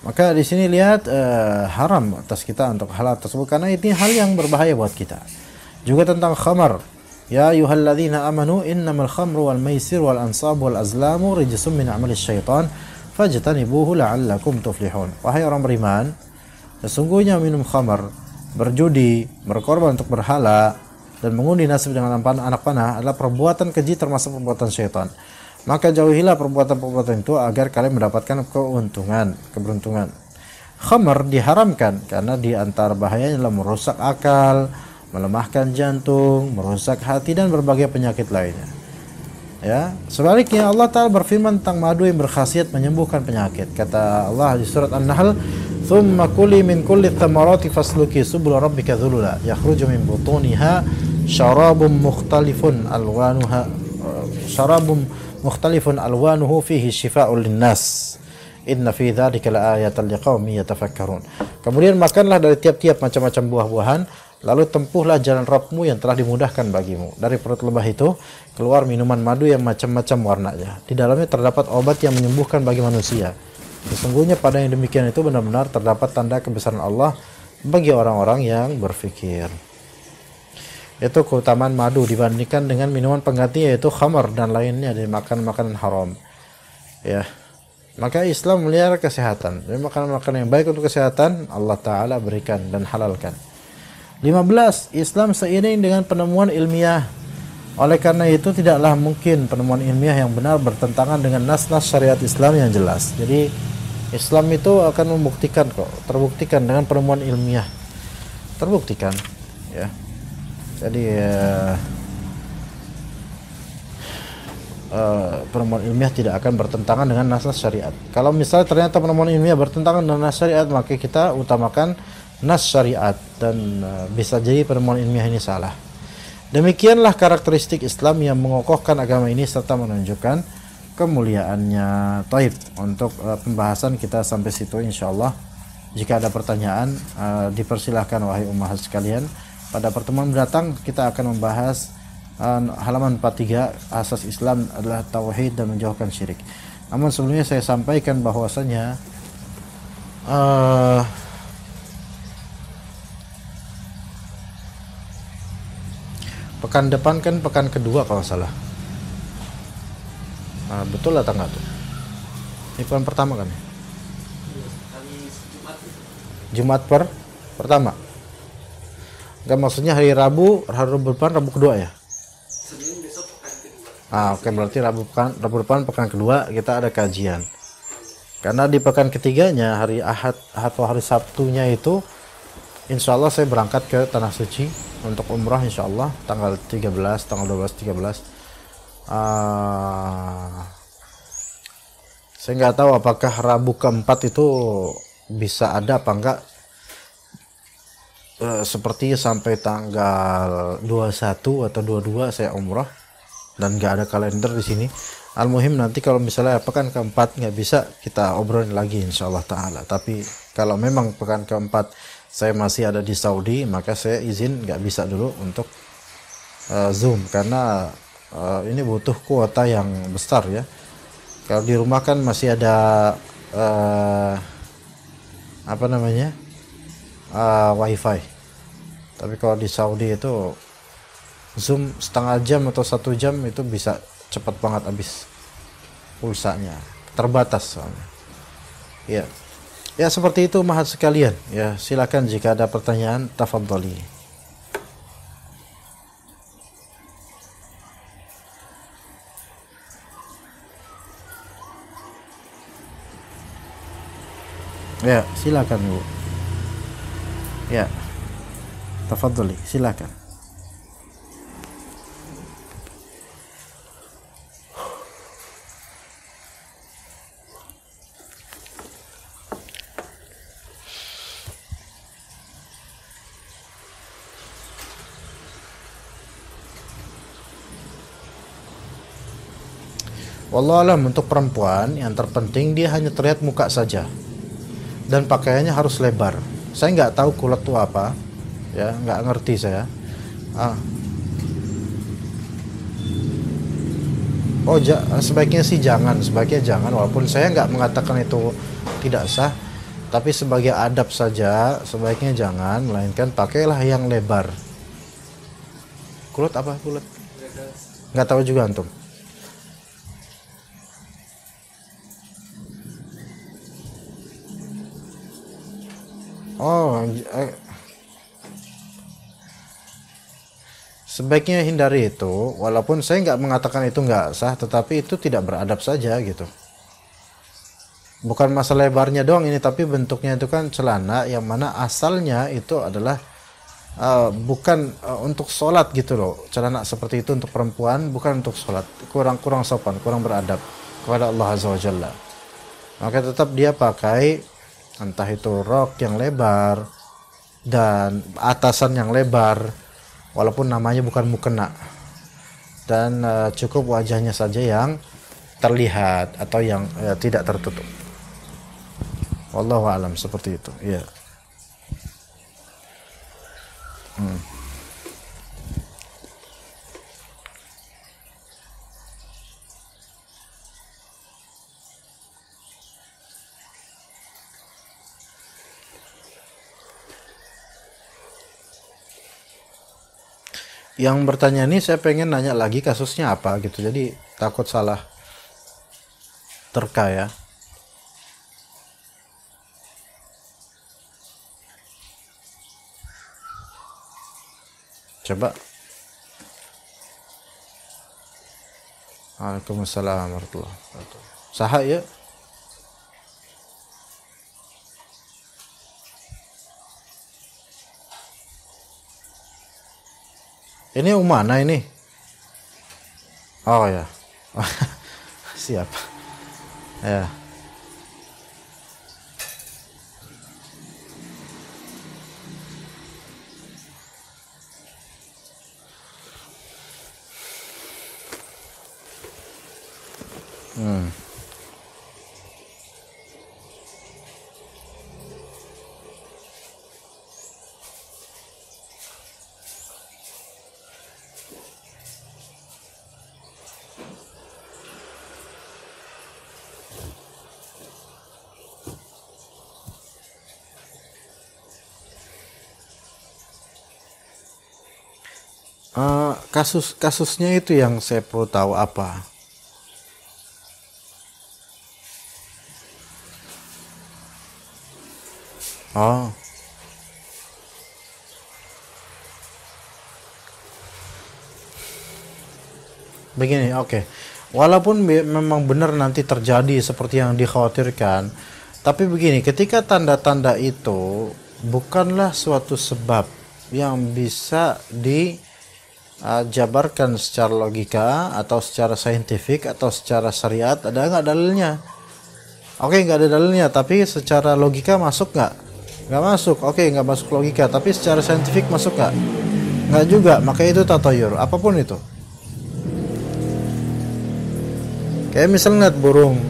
Maka di sini lihat haram atas kita untuk hal tersebut karena ini hal yang berbahaya buat kita. Juga tentang khamar, ya ayyuhalladzina amanu innamal khamru wal maisir wal ansab wal azlamu rijsum min amalis syaitan fajtanibuhu la'allakum tuflihun. Wahai orang beriman, sesungguhnya minum khamar, berjudi, berkorban untuk berhala, dan mengundi nasib dengan anak panah adalah perbuatan keji termasuk perbuatan syaitan. Maka jauhilah perbuatan-perbuatan itu agar kalian mendapatkan keberuntungan. Khamar diharamkan karena di antara bahayanya adalah merusak akal, melemahkan jantung, merusak hati, dan berbagai penyakit lainnya. Ya, sebaliknya Allah Ta'ala berfirman tentang madu yang berkhasiat menyembuhkan penyakit. Kata Allah di surat An-Nahl, "Tsumma kuli min kulli thamarati fasluki subula rabbika dzulula yakhruju min butuniha syarabun mukhtalifun alwanuhu fihi shifaa'un linnas. Inna fi dzalika laayatan liqaumin yatafakkarun." Kemudian makanlah dari tiap-tiap macam-macam buah-buahan, lalu tempuhlah jalan Rabbmu yang telah dimudahkan bagimu. Dari perut lebah itu keluar minuman madu yang macam-macam warnanya. Di dalamnya terdapat obat yang menyembuhkan bagi manusia. Sesungguhnya pada yang demikian itu benar-benar terdapat tanda kebesaran Allah bagi orang-orang yang berfikir. Itu keutamaan madu dibandingkan dengan minuman pengganti yaitu khamar dan lainnya dari makanan haram. Ya. Maka Islam melihara kesehatan. Jadi makanan-makanan yang baik untuk kesehatan Allah Ta'ala berikan dan halalkan. 15. Islam seiring dengan penemuan ilmiah. Oleh karena itu tidaklah mungkin penemuan ilmiah yang benar bertentangan dengan nas-nas syariat Islam yang jelas. Jadi Islam itu akan membuktikan kok, terbuktikan dengan penemuan ilmiah. Terbuktikan, ya. Jadi penemuan ilmiah tidak akan bertentangan dengan nas-nas syariat. Kalau misalnya ternyata penemuan ilmiah bertentangan dengan nas syariat, maka kita utamakan nas syariat dan bisa jadi penemuan ilmiah ini salah. Demikianlah karakteristik Islam yang mengokohkan agama ini serta menunjukkan kemuliaannya. Taib, untuk pembahasan kita sampai situ insyaallah. Jika ada pertanyaan dipersilahkan wahai ummahat sekalian. Pada pertemuan mendatang kita akan membahas halaman 43, asas Islam adalah tauhid dan menjauhkan syirik. Namun sebelumnya saya sampaikan bahwasanya pekan depan kan pekan kedua kalau salah. Betul atau enggak tuh? Ini pekan pertama kan? Jumat pertama. Enggak, maksudnya hari Rabu depan Rabu kedua ya? Senin besok pekan kedua. Oke, berarti Rabu depan pekan kedua kita ada kajian. Karena di pekan ketiganya hari Ahad atau hari Sabtunya itu insya Allah saya berangkat ke Tanah Suci untuk umrah insya Allah tanggal 13, tanggal 12, 13. Saya nggak tahu apakah Rabu keempat itu bisa ada apa enggak. Seperti sampai tanggal 21 atau 22 saya umrah dan nggak ada kalender di sini. Al-muhim nanti kalau misalnya pekan keempat nggak bisa kita obrolin lagi insyaallah ta'ala. Tapi kalau memang pekan keempat saya masih ada di Saudi, maka saya izin nggak bisa dulu untuk Zoom karena ini butuh kuota yang besar ya. Kalau di rumah kan masih ada WiFi. Tapi kalau di Saudi itu Zoom setengah jam atau 1 jam itu bisa cepat banget habis pulsanya, terbatas soalnya. Ya, ya seperti itu mahat sekalian. Ya, silakan jika ada pertanyaan, tafadhali. Ya, silakan Bu. Ya, tafadhali, silakan. Wallahualam, untuk perempuan yang terpenting dia hanya terlihat muka saja dan pakaiannya harus lebar. Saya nggak tahu kulot itu apa, ya nggak ngerti saya. Sebaiknya sih jangan, walaupun saya nggak mengatakan itu tidak sah, tapi sebagai adab saja sebaiknya jangan, melainkan pakailah yang lebar. Kulot apa kulot? Nggak tahu juga antum. Sebaiknya hindari itu, walaupun saya nggak mengatakan itu nggak sah, tetapi itu tidak beradab saja gitu. Bukan masalah lebarnya doang ini, tapi bentuknya itu kan celana yang mana asalnya itu adalah bukan untuk sholat gitu loh. Celana seperti itu untuk perempuan bukan untuk sholat, kurang sopan, kurang beradab kepada Allah Azza wa Jalla. Maka tetap dia pakai entah itu rok yang lebar dan atasan yang lebar, walaupun namanya bukan mukena, dan cukup wajahnya saja yang terlihat atau yang tidak tertutup. Wallahu a'lam, seperti itu. Ya. Yang bertanya ini saya pengen nanya lagi kasusnya apa gitu, jadi takut salah terka ya. Coba. Waalaikumsalam warahmatullahi wabarakatuh. Saha ya? Ini mana ini? Oh ya. Siap. Ya. Kasusnya itu yang saya perlu tahu apa. Oh. Begini, oke. Walaupun memang benar nanti terjadi seperti yang dikhawatirkan, tapi begini, ketika tanda-tanda itu bukanlah suatu sebab yang bisa dijabarkan secara logika atau secara saintifik atau secara syariat, ada nggak dalilnya? Oke, nggak ada dalilnya, tapi secara logika masuk nggak? Nggak masuk. Oke, nggak masuk logika, tapi secara saintifik masuk nggak? Nggak juga. Maka itu tatayur, apapun itu. Kayak misalnya ngeliat burung,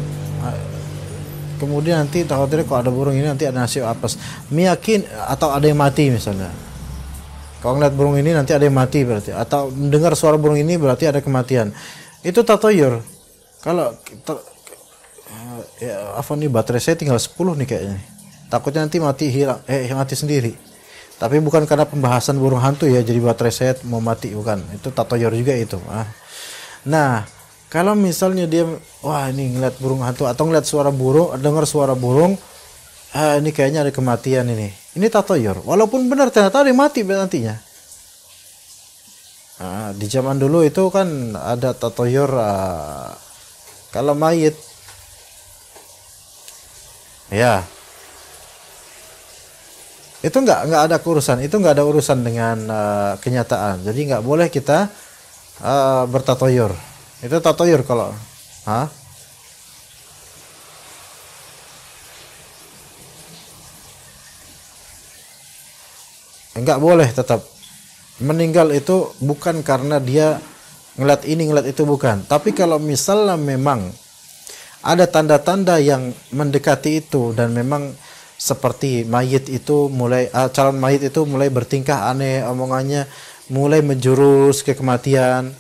kemudian nanti takutnya kalau ada burung ini nanti ada nasib apes, meyakin atau ada yang mati misalnya. Kalau ngeliat burung ini nanti ada yang mati berarti, atau mendengar suara burung ini berarti ada kematian. Itu tatayur. Kalau ya, apa nih, baterai saya tinggal 10 nih kayaknya. Takutnya nanti mati hilang, mati sendiri. Tapi bukan karena pembahasan burung hantu ya, jadi baterai saya mau mati, bukan. Itu tatoyor juga itu. Nah, kalau misalnya dia, wah ini ngeliat burung hantu atau ngeliat suara burung, dengar suara burung, ini kayaknya ada kematian ini. Ini tatoyor. Walaupun benar ternyata ada yang mati nantinya. Di zaman dulu itu kan ada tatoyor, kalau mayit, ya. Itu nggak ada urusan, itu nggak ada urusan dengan kenyataan. Jadi nggak boleh kita bertatoyor. Itu tatoyor kalau, nggak boleh. Tetap meninggal itu bukan karena dia ngeliat ini ngeliat itu, bukan. Tapi kalau misalnya memang ada tanda-tanda yang mendekati itu dan memang seperti mayit itu mulai calon mayit itu mulai bertingkah aneh, omongannya mulai menjurus ke kematian,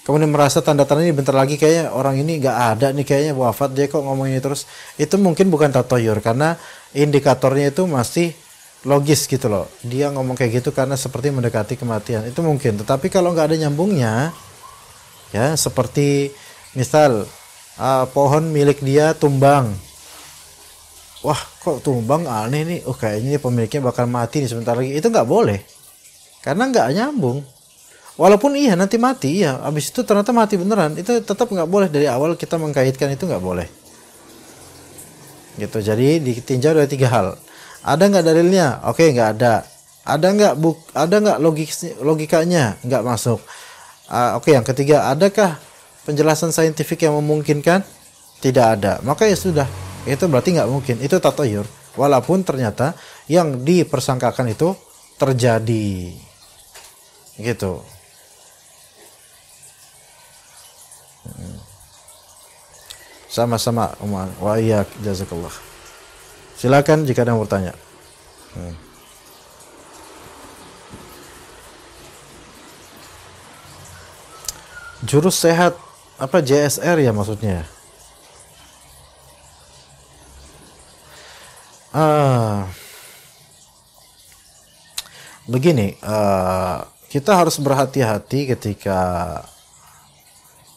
kemudian merasa tanda-tanda ini bentar lagi kayaknya orang ini nggak ada nih, kayaknya wafat dia kok ngomongnya terus, itu mungkin bukan tatoyur karena indikatornya itu masih logis gitu loh, dia ngomong kayak gitu karena seperti mendekati kematian, itu mungkin. Tetapi kalau nggak ada nyambungnya, ya seperti misal pohon milik dia tumbang, wah kok tumbang aneh nih, kayaknya pemiliknya bakal mati nih sebentar lagi, itu nggak boleh karena nggak nyambung. Walaupun iya nanti mati, iya abis itu ternyata mati beneran, itu tetap nggak boleh. Dari awal kita mengkaitkan itu nggak boleh gitu. Jadi ditinjau dari 3 hal. Ada nggak dalilnya? Oke, nggak ada. Ada nggak logikanya? Nggak masuk. Oke, yang ketiga, adakah penjelasan saintifik yang memungkinkan? Tidak ada. Maka ya sudah, itu berarti nggak mungkin. Itu tatoyur. Walaupun ternyata yang dipersangkakan itu terjadi, gitu. Sama-sama, Umar. Wa iyyak, jazakallah. Silakan jika ada yang bertanya. Jurus sehat apa, JSR ya maksudnya? Begini, kita harus berhati-hati ketika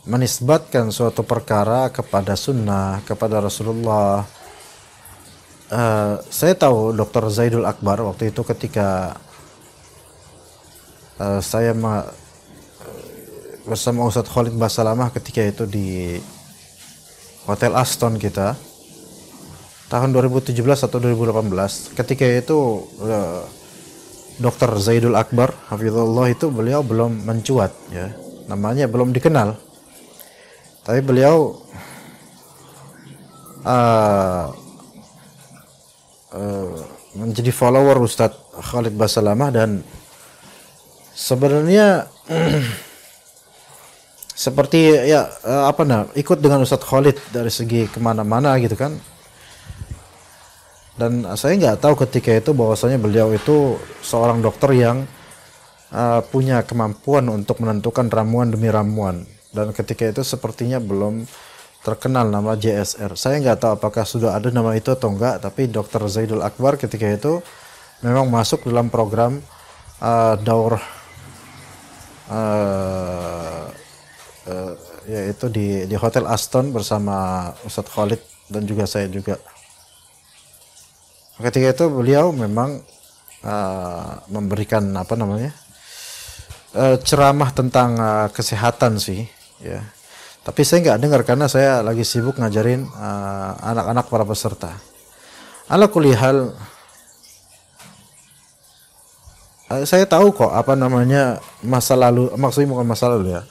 menisbatkan suatu perkara kepada sunnah, kepada Rasulullah. Saya tahu Dr. Zaidul Akbar waktu itu ketika saya bersama Ustadz Khalid Basalamah ketika itu di Hotel Aston kita tahun 2017 atau 2018. Ketika itu Dr. Zaidul Akbar hafizallah itu beliau belum mencuat ya, namanya belum dikenal. Tapi beliau menjadi follower Ustadz Khalid Basalamah dan sebenarnya seperti ya ikut dengan Ustadz Khalid dari segi kemana-mana gitu kan. Dan saya nggak tahu ketika itu bahwasanya beliau itu seorang dokter yang punya kemampuan untuk menentukan ramuan demi ramuan. Dan ketika itu sepertinya belum terkenal nama JSR. Saya nggak tahu apakah sudah ada nama itu atau enggak, tapi Dr. Zaidul Akbar ketika itu memang masuk dalam program daurah yaitu di Hotel Aston bersama Ustadz Khalid dan juga saya juga. Ketika itu beliau memang memberikan ceramah tentang kesehatan sih ya. Tapi saya nggak dengar karena saya lagi sibuk ngajarin anak-anak para peserta. Ala kulli hal, saya tahu kok masa lalu, maksudnya bukan masa lalu ya.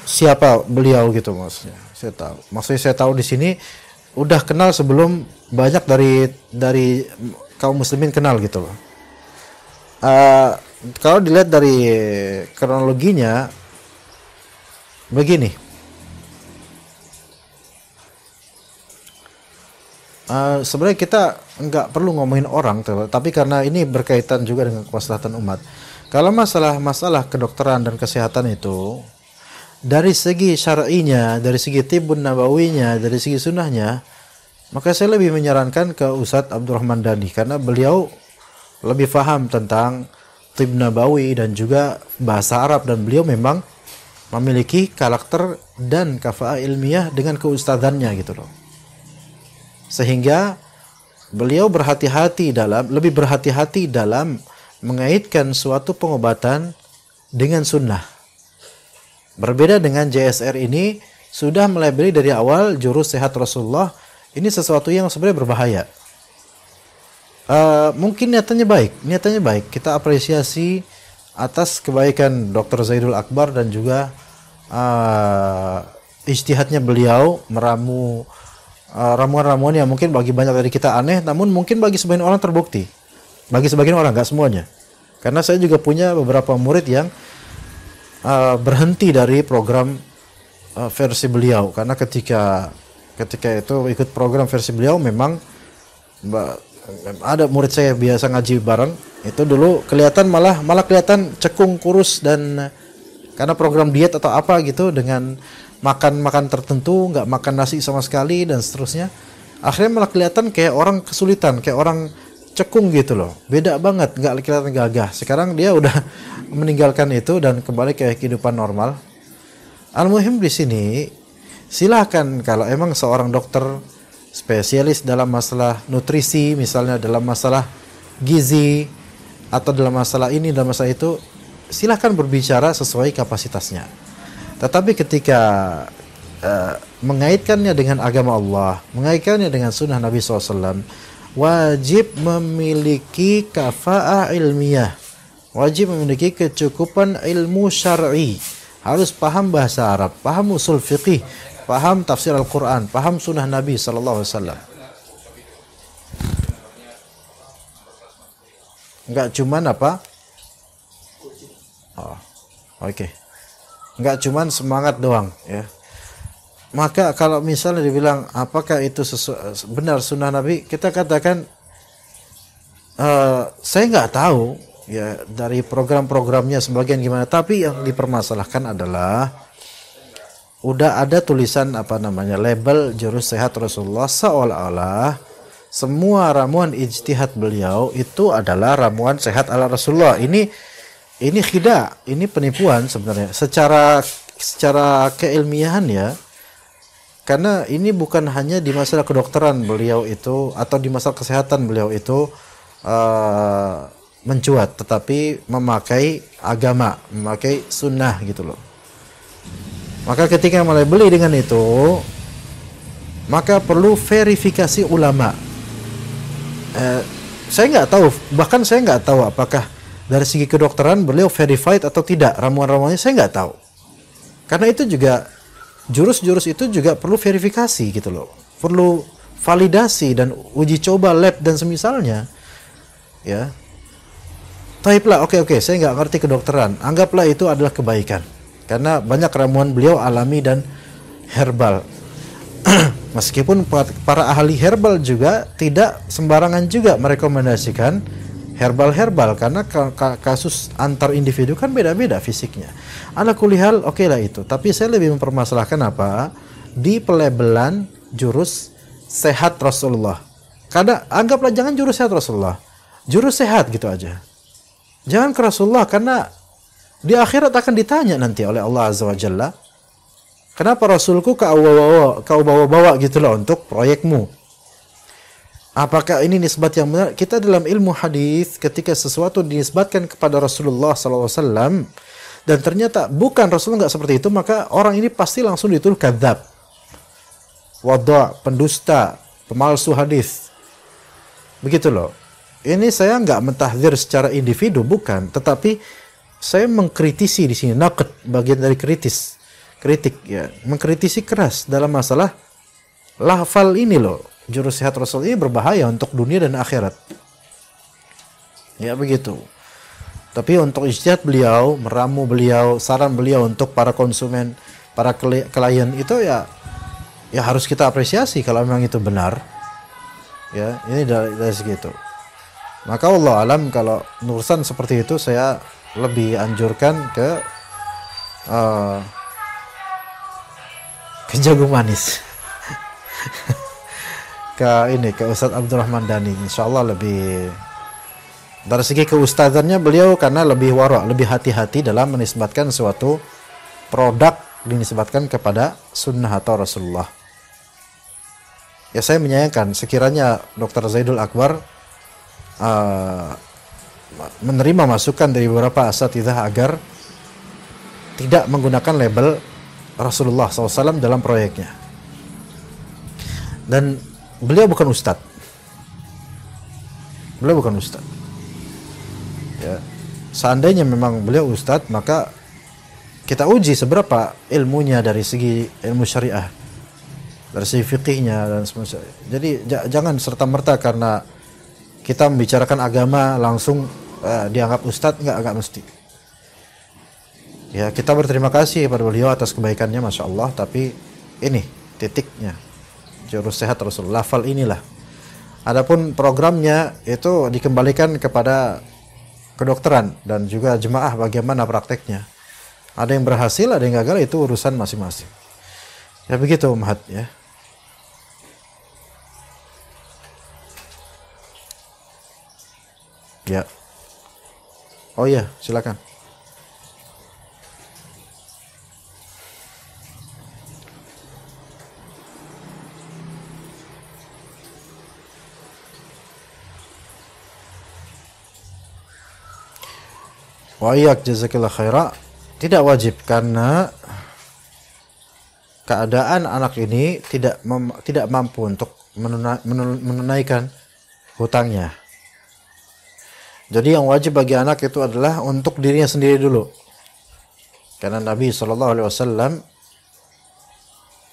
Siapa beliau gitu maksudnya. Saya tahu. Maksudnya saya tahu di sini udah kenal sebelum banyak dari kaum muslimin kenal gitu loh. Kalau dilihat dari kronologinya begini, sebenarnya kita nggak perlu ngomongin orang, tapi karena ini berkaitan juga dengan kemaslahatan umat. Kalau masalah kedokteran dan kesehatan itu dari segi syar'inya, dari segi tibbun nabawinya, dari segi sunnahnya, maka saya lebih menyarankan ke Ustadz Abdurrahman Dani karena beliau lebih paham tentang Tib Nabawi dan juga bahasa Arab, dan beliau memang memiliki karakter dan kafa'ah ilmiah dengan keustadannya gitu loh. Sehingga beliau lebih berhati-hati dalam mengaitkan suatu pengobatan dengan sunnah. Berbeda dengan JSR ini, sudah melabeli dari awal jurus sehat Rasulullah, ini sesuatu yang sebenarnya berbahaya. Mungkin niatannya baik, kita apresiasi atas kebaikan Dr. Zaidul Akbar dan juga ijtihadnya beliau meramu ramuan-ramuan yang mungkin bagi banyak dari kita aneh, namun mungkin bagi sebagian orang terbukti. Bagi sebagian orang, nggak semuanya. Karena saya juga punya beberapa murid yang berhenti dari program versi beliau, karena ketika itu ikut program versi beliau, memang ada murid saya biasa ngaji bareng, itu dulu kelihatan malah kelihatan cekung, kurus, dan karena program diet atau apa gitu, dengan makan tertentu, nggak makan nasi sama sekali dan seterusnya, akhirnya malah kelihatan kayak orang kesulitan, kayak orang cekung gitu loh. Beda banget, nggak kelihatan gagah. Sekarang dia udah meninggalkan itu dan kembali ke kehidupan normal. Al-muhim di sini, silahkan kalau emang seorang dokter spesialis dalam masalah nutrisi, misalnya dalam masalah gizi, atau dalam masalah ini, dalam masalah itu, silahkan berbicara sesuai kapasitasnya. Tetapi ketika mengaitkannya dengan agama Allah, mengaitkannya dengan sunnah Nabi SAW, wajib memiliki kafa'ah ilmiah, wajib memiliki kecukupan ilmu syar'i, harus paham bahasa Arab, paham usul fiqih, paham tafsir Al-Quran, paham sunnah Nabi SAW. Enggak cuman apa? Oh, oke. Enggak cuman semangat doang, ya. Maka kalau misalnya dibilang apakah itu benar sunnah Nabi, kita katakan saya nggak tahu ya dari program-programnya sebagian gimana, tapi yang dipermasalahkan adalah udah ada tulisan label jurus sehat Rasulullah, seolah-olah semua ramuan ijtihad beliau itu adalah ramuan sehat ala Rasulullah. Ini khida, ini penipuan sebenarnya secara keilmiahan ya. Karena ini bukan hanya di masalah kedokteran beliau itu atau di masalah kesehatan beliau itu mencuat, tetapi memakai agama, memakai sunnah gitu loh. Maka ketika mulai beli dengan itu, maka perlu verifikasi ulama. Saya nggak tahu, bahkan saya nggak tahu apakah dari segi kedokteran beliau verified atau tidak ramuan-ramuannya, saya nggak tahu. Karena itu juga jurus-jurus itu juga perlu verifikasi gitu loh, perlu validasi dan uji coba lab dan semisalnya, ya. Taiblah, oke, saya nggak ngerti kedokteran, anggaplah itu adalah kebaikan, karena banyak ramuan beliau alami dan herbal. Meskipun para ahli herbal juga tidak sembarangan juga merekomendasikan herbal, karena kasus antar individu kan beda-beda fisiknya. Ala kulihal, oke lah itu. Tapi saya lebih mempermasalahkan apa? Di pelabelan jurus sehat Rasulullah. Karena anggaplah jangan jurus sehat Rasulullah, jurus sehat gitu aja. Jangan ke Rasulullah, karena di akhirat akan ditanya nanti oleh Allah Azza wa Jalla, kenapa Rasulku kau bawa-bawa gitu loh untuk proyekmu. Apakah ini nisbat yang benar? Kita dalam ilmu hadis, ketika sesuatu dinisbatkan kepada Rasulullah SAW dan ternyata bukan, Rasulullah nggak seperti itu, maka orang ini pasti langsung dituduh kadzab, wada', pendusta, pemalsu hadis. Begitu loh. Ini saya nggak mentahdzir secara individu, bukan, tetapi saya mengkritisi di sini, naqd, bagian dari kritik ya, mengkritisi keras dalam masalah lafal ini loh. Jurus sehat Rasul ini berbahaya untuk dunia dan akhirat. Ya begitu. Tapi untuk ijtihad beliau, meramu beliau, saran beliau untuk para konsumen, para klien itu ya harus kita apresiasi kalau memang itu benar. Ya, ini dari segitu. Maka Allah alam, kalau urusan seperti itu saya lebih anjurkan ke jagung manis. ke Ustadz Abdurrahman Dhani, insyaallah Dari segi keustadzannya beliau karena lebih wara', lebih hati-hati dalam menisbatkan suatu produk dinisbatkan kepada sunnah atau Rasulullah. Ya saya menyayangkan sekiranya Dr. Zaidul Akbar menerima masukan dari beberapa asatidzah agar tidak menggunakan label Rasulullah SAW dalam proyeknya. Dan beliau bukan ustadz. Beliau bukan ustadz. Ya. Seandainya memang beliau ustadz, maka kita uji seberapa ilmunya dari segi ilmu syariah, dari segi fikihnya dan semacamnya. Jadi jangan serta-merta karena kita membicarakan agama langsung dianggap ustadz, enggak mesti. Ya, kita berterima kasih kepada beliau atas kebaikannya, Masya Allah. Tapi ini titiknya, jurus sehat Rasul, lafal inilah. Adapun programnya itu dikembalikan kepada kedokteran dan juga jemaah bagaimana prakteknya. Ada yang berhasil, ada yang gagal, itu urusan masing-masing. Ya begitu Umhat ya. Ya. Oh iya, silakan. Wa iyyak jazakillah khaira. Tidak wajib karena keadaan anak ini tidak mampu untuk menunaikan hutangnya. Jadi yang wajib bagi anak itu adalah untuk dirinya sendiri dulu. Karena Nabi SAW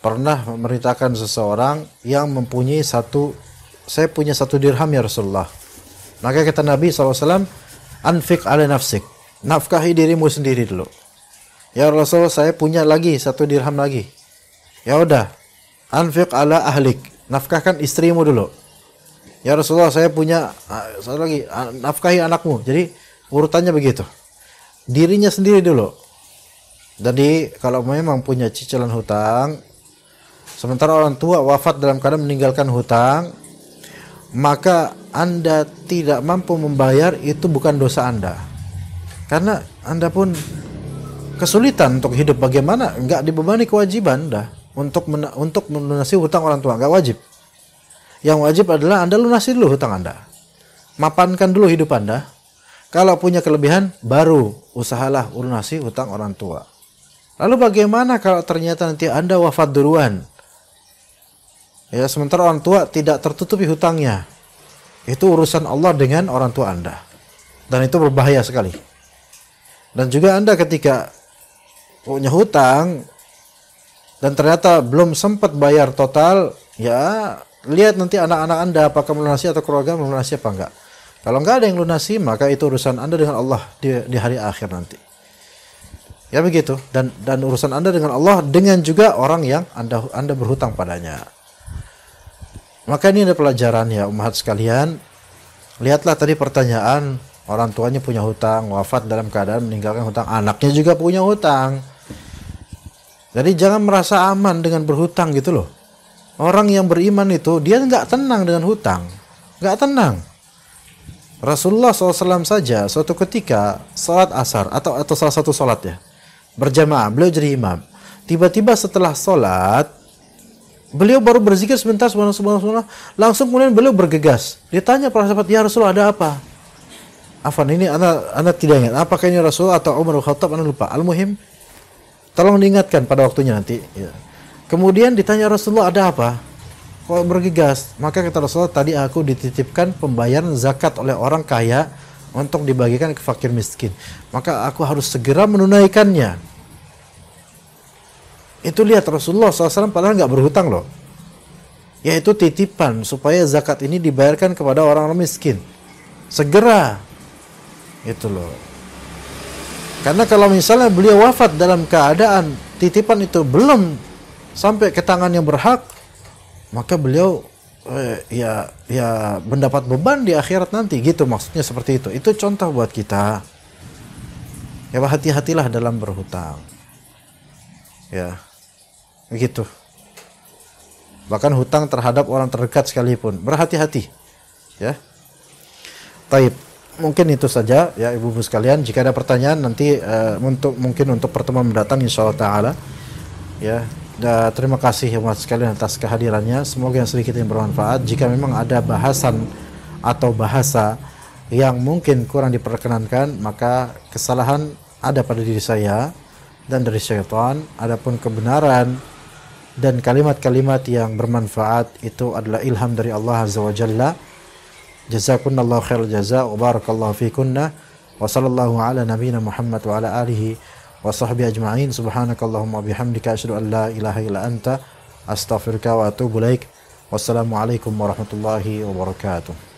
pernah memerintahkan seseorang yang mempunyai saya punya 1 dirham ya Rasulullah. Maka kata Nabi SAW, anfiq ala nafsik, nafkahi dirimu sendiri dulu. Ya Rasulullah, saya punya lagi 1 dirham lagi. Ya udah, anfiq ala ahlik, nafkahkan istrimu dulu. Ya Rasulullah, saya punya satu lagi, nafkahi anakmu. Jadi urutannya begitu. Dirinya sendiri dulu. Jadi kalau memang punya cicilan hutang, sementara orang tua wafat dalam keadaan meninggalkan hutang, maka Anda tidak mampu membayar, itu bukan dosa Anda. Karena Anda pun kesulitan untuk hidup, bagaimana enggak dibebani kewajiban dah untuk melunasi hutang orang tua, enggak wajib. Yang wajib adalah Anda lunasi dulu hutang Anda. Mapankan dulu hidup Anda. Kalau punya kelebihan baru usahalah lunasi hutang orang tua. Lalu bagaimana kalau ternyata nanti Anda wafat duluan? Ya, sementara orang tua tidak tertutupi hutangnya. Itu urusan Allah dengan orang tua Anda. Dan itu berbahaya sekali. Dan juga Anda ketika punya hutang dan ternyata belum sempat bayar total, ya lihat nanti anak-anak Anda apakah melunasi atau keluarga melunasi apa enggak. Kalau enggak ada yang lunasi, maka itu urusan Anda dengan Allah di hari akhir nanti. Ya begitu. Dan urusan Anda dengan Allah dengan juga orang yang Anda berhutang padanya. Maka ini ada pelajaran ya ummahat sekalian. Lihatlah tadi pertanyaan, orang tuanya punya hutang, wafat dalam keadaan meninggalkan hutang, anaknya juga punya hutang. Jadi jangan merasa aman dengan berhutang gitu loh. Orang yang beriman itu dia nggak tenang dengan hutang, nggak tenang. Rasulullah SAW saja suatu ketika salat asar atau salah satu salat ya berjamaah, beliau jadi imam. Tiba-tiba setelah salat beliau baru berzikir sebentar subhanallah, langsung kemudian beliau bergegas. Ditanya para sahabat, ya Rasulullah ada apa? Afan, ini anak tidak ingat apakah ini Rasulullah atau Umar bin Khattab, anak lupa. Al-muhim, tolong diingatkan pada waktunya nanti ya. Kemudian ditanya Rasulullah ada apa? Kok bergegas? Maka kata Rasulullah, tadi aku dititipkan pembayaran zakat oleh orang kaya untuk dibagikan ke fakir miskin. Maka aku harus segera menunaikannya. Itu lihat Rasulullah SAW padahal nggak berhutang loh. Yaitu titipan supaya zakat ini dibayarkan kepada orang-orang miskin. Segera. Itu loh. Karena kalau misalnya beliau wafat dalam keadaan titipan itu belum sampai ke tangan yang berhak, maka beliau ya mendapat beban di akhirat nanti, gitu maksudnya seperti itu. Itu contoh buat kita. Ya hati-hatilah dalam berhutang. Ya. Begitu. Bahkan hutang terhadap orang terdekat sekalipun, berhati-hati. Ya. Taib. mungkin itu saja ya ibu-ibu sekalian. Jika ada pertanyaan nanti mungkin untuk pertemuan mendatang insyaallah taala ya. Terima kasih umat sekalian atas kehadirannya. Semoga yang sedikit yang bermanfaat. Jika memang ada bahasan atau bahasa yang mungkin kurang diperkenankan, maka kesalahan ada pada diri saya dan dari syaitan. Adapun kebenaran dan kalimat-kalimat yang bermanfaat itu adalah ilham dari Allah Azza wa Jalla. Jazakumullahu khairal jaza wa barakallahu fikunna wa sallallahu ala nabiyyina Muhammad wa ala alihi wa sahbihi ajma'in. Subhanakallahumma bihamdika asyhadu an la ilaha illa anta astaghfiruka wa atubu ilaik. Wassalamualaikum warahmatullahi wabarakatuh.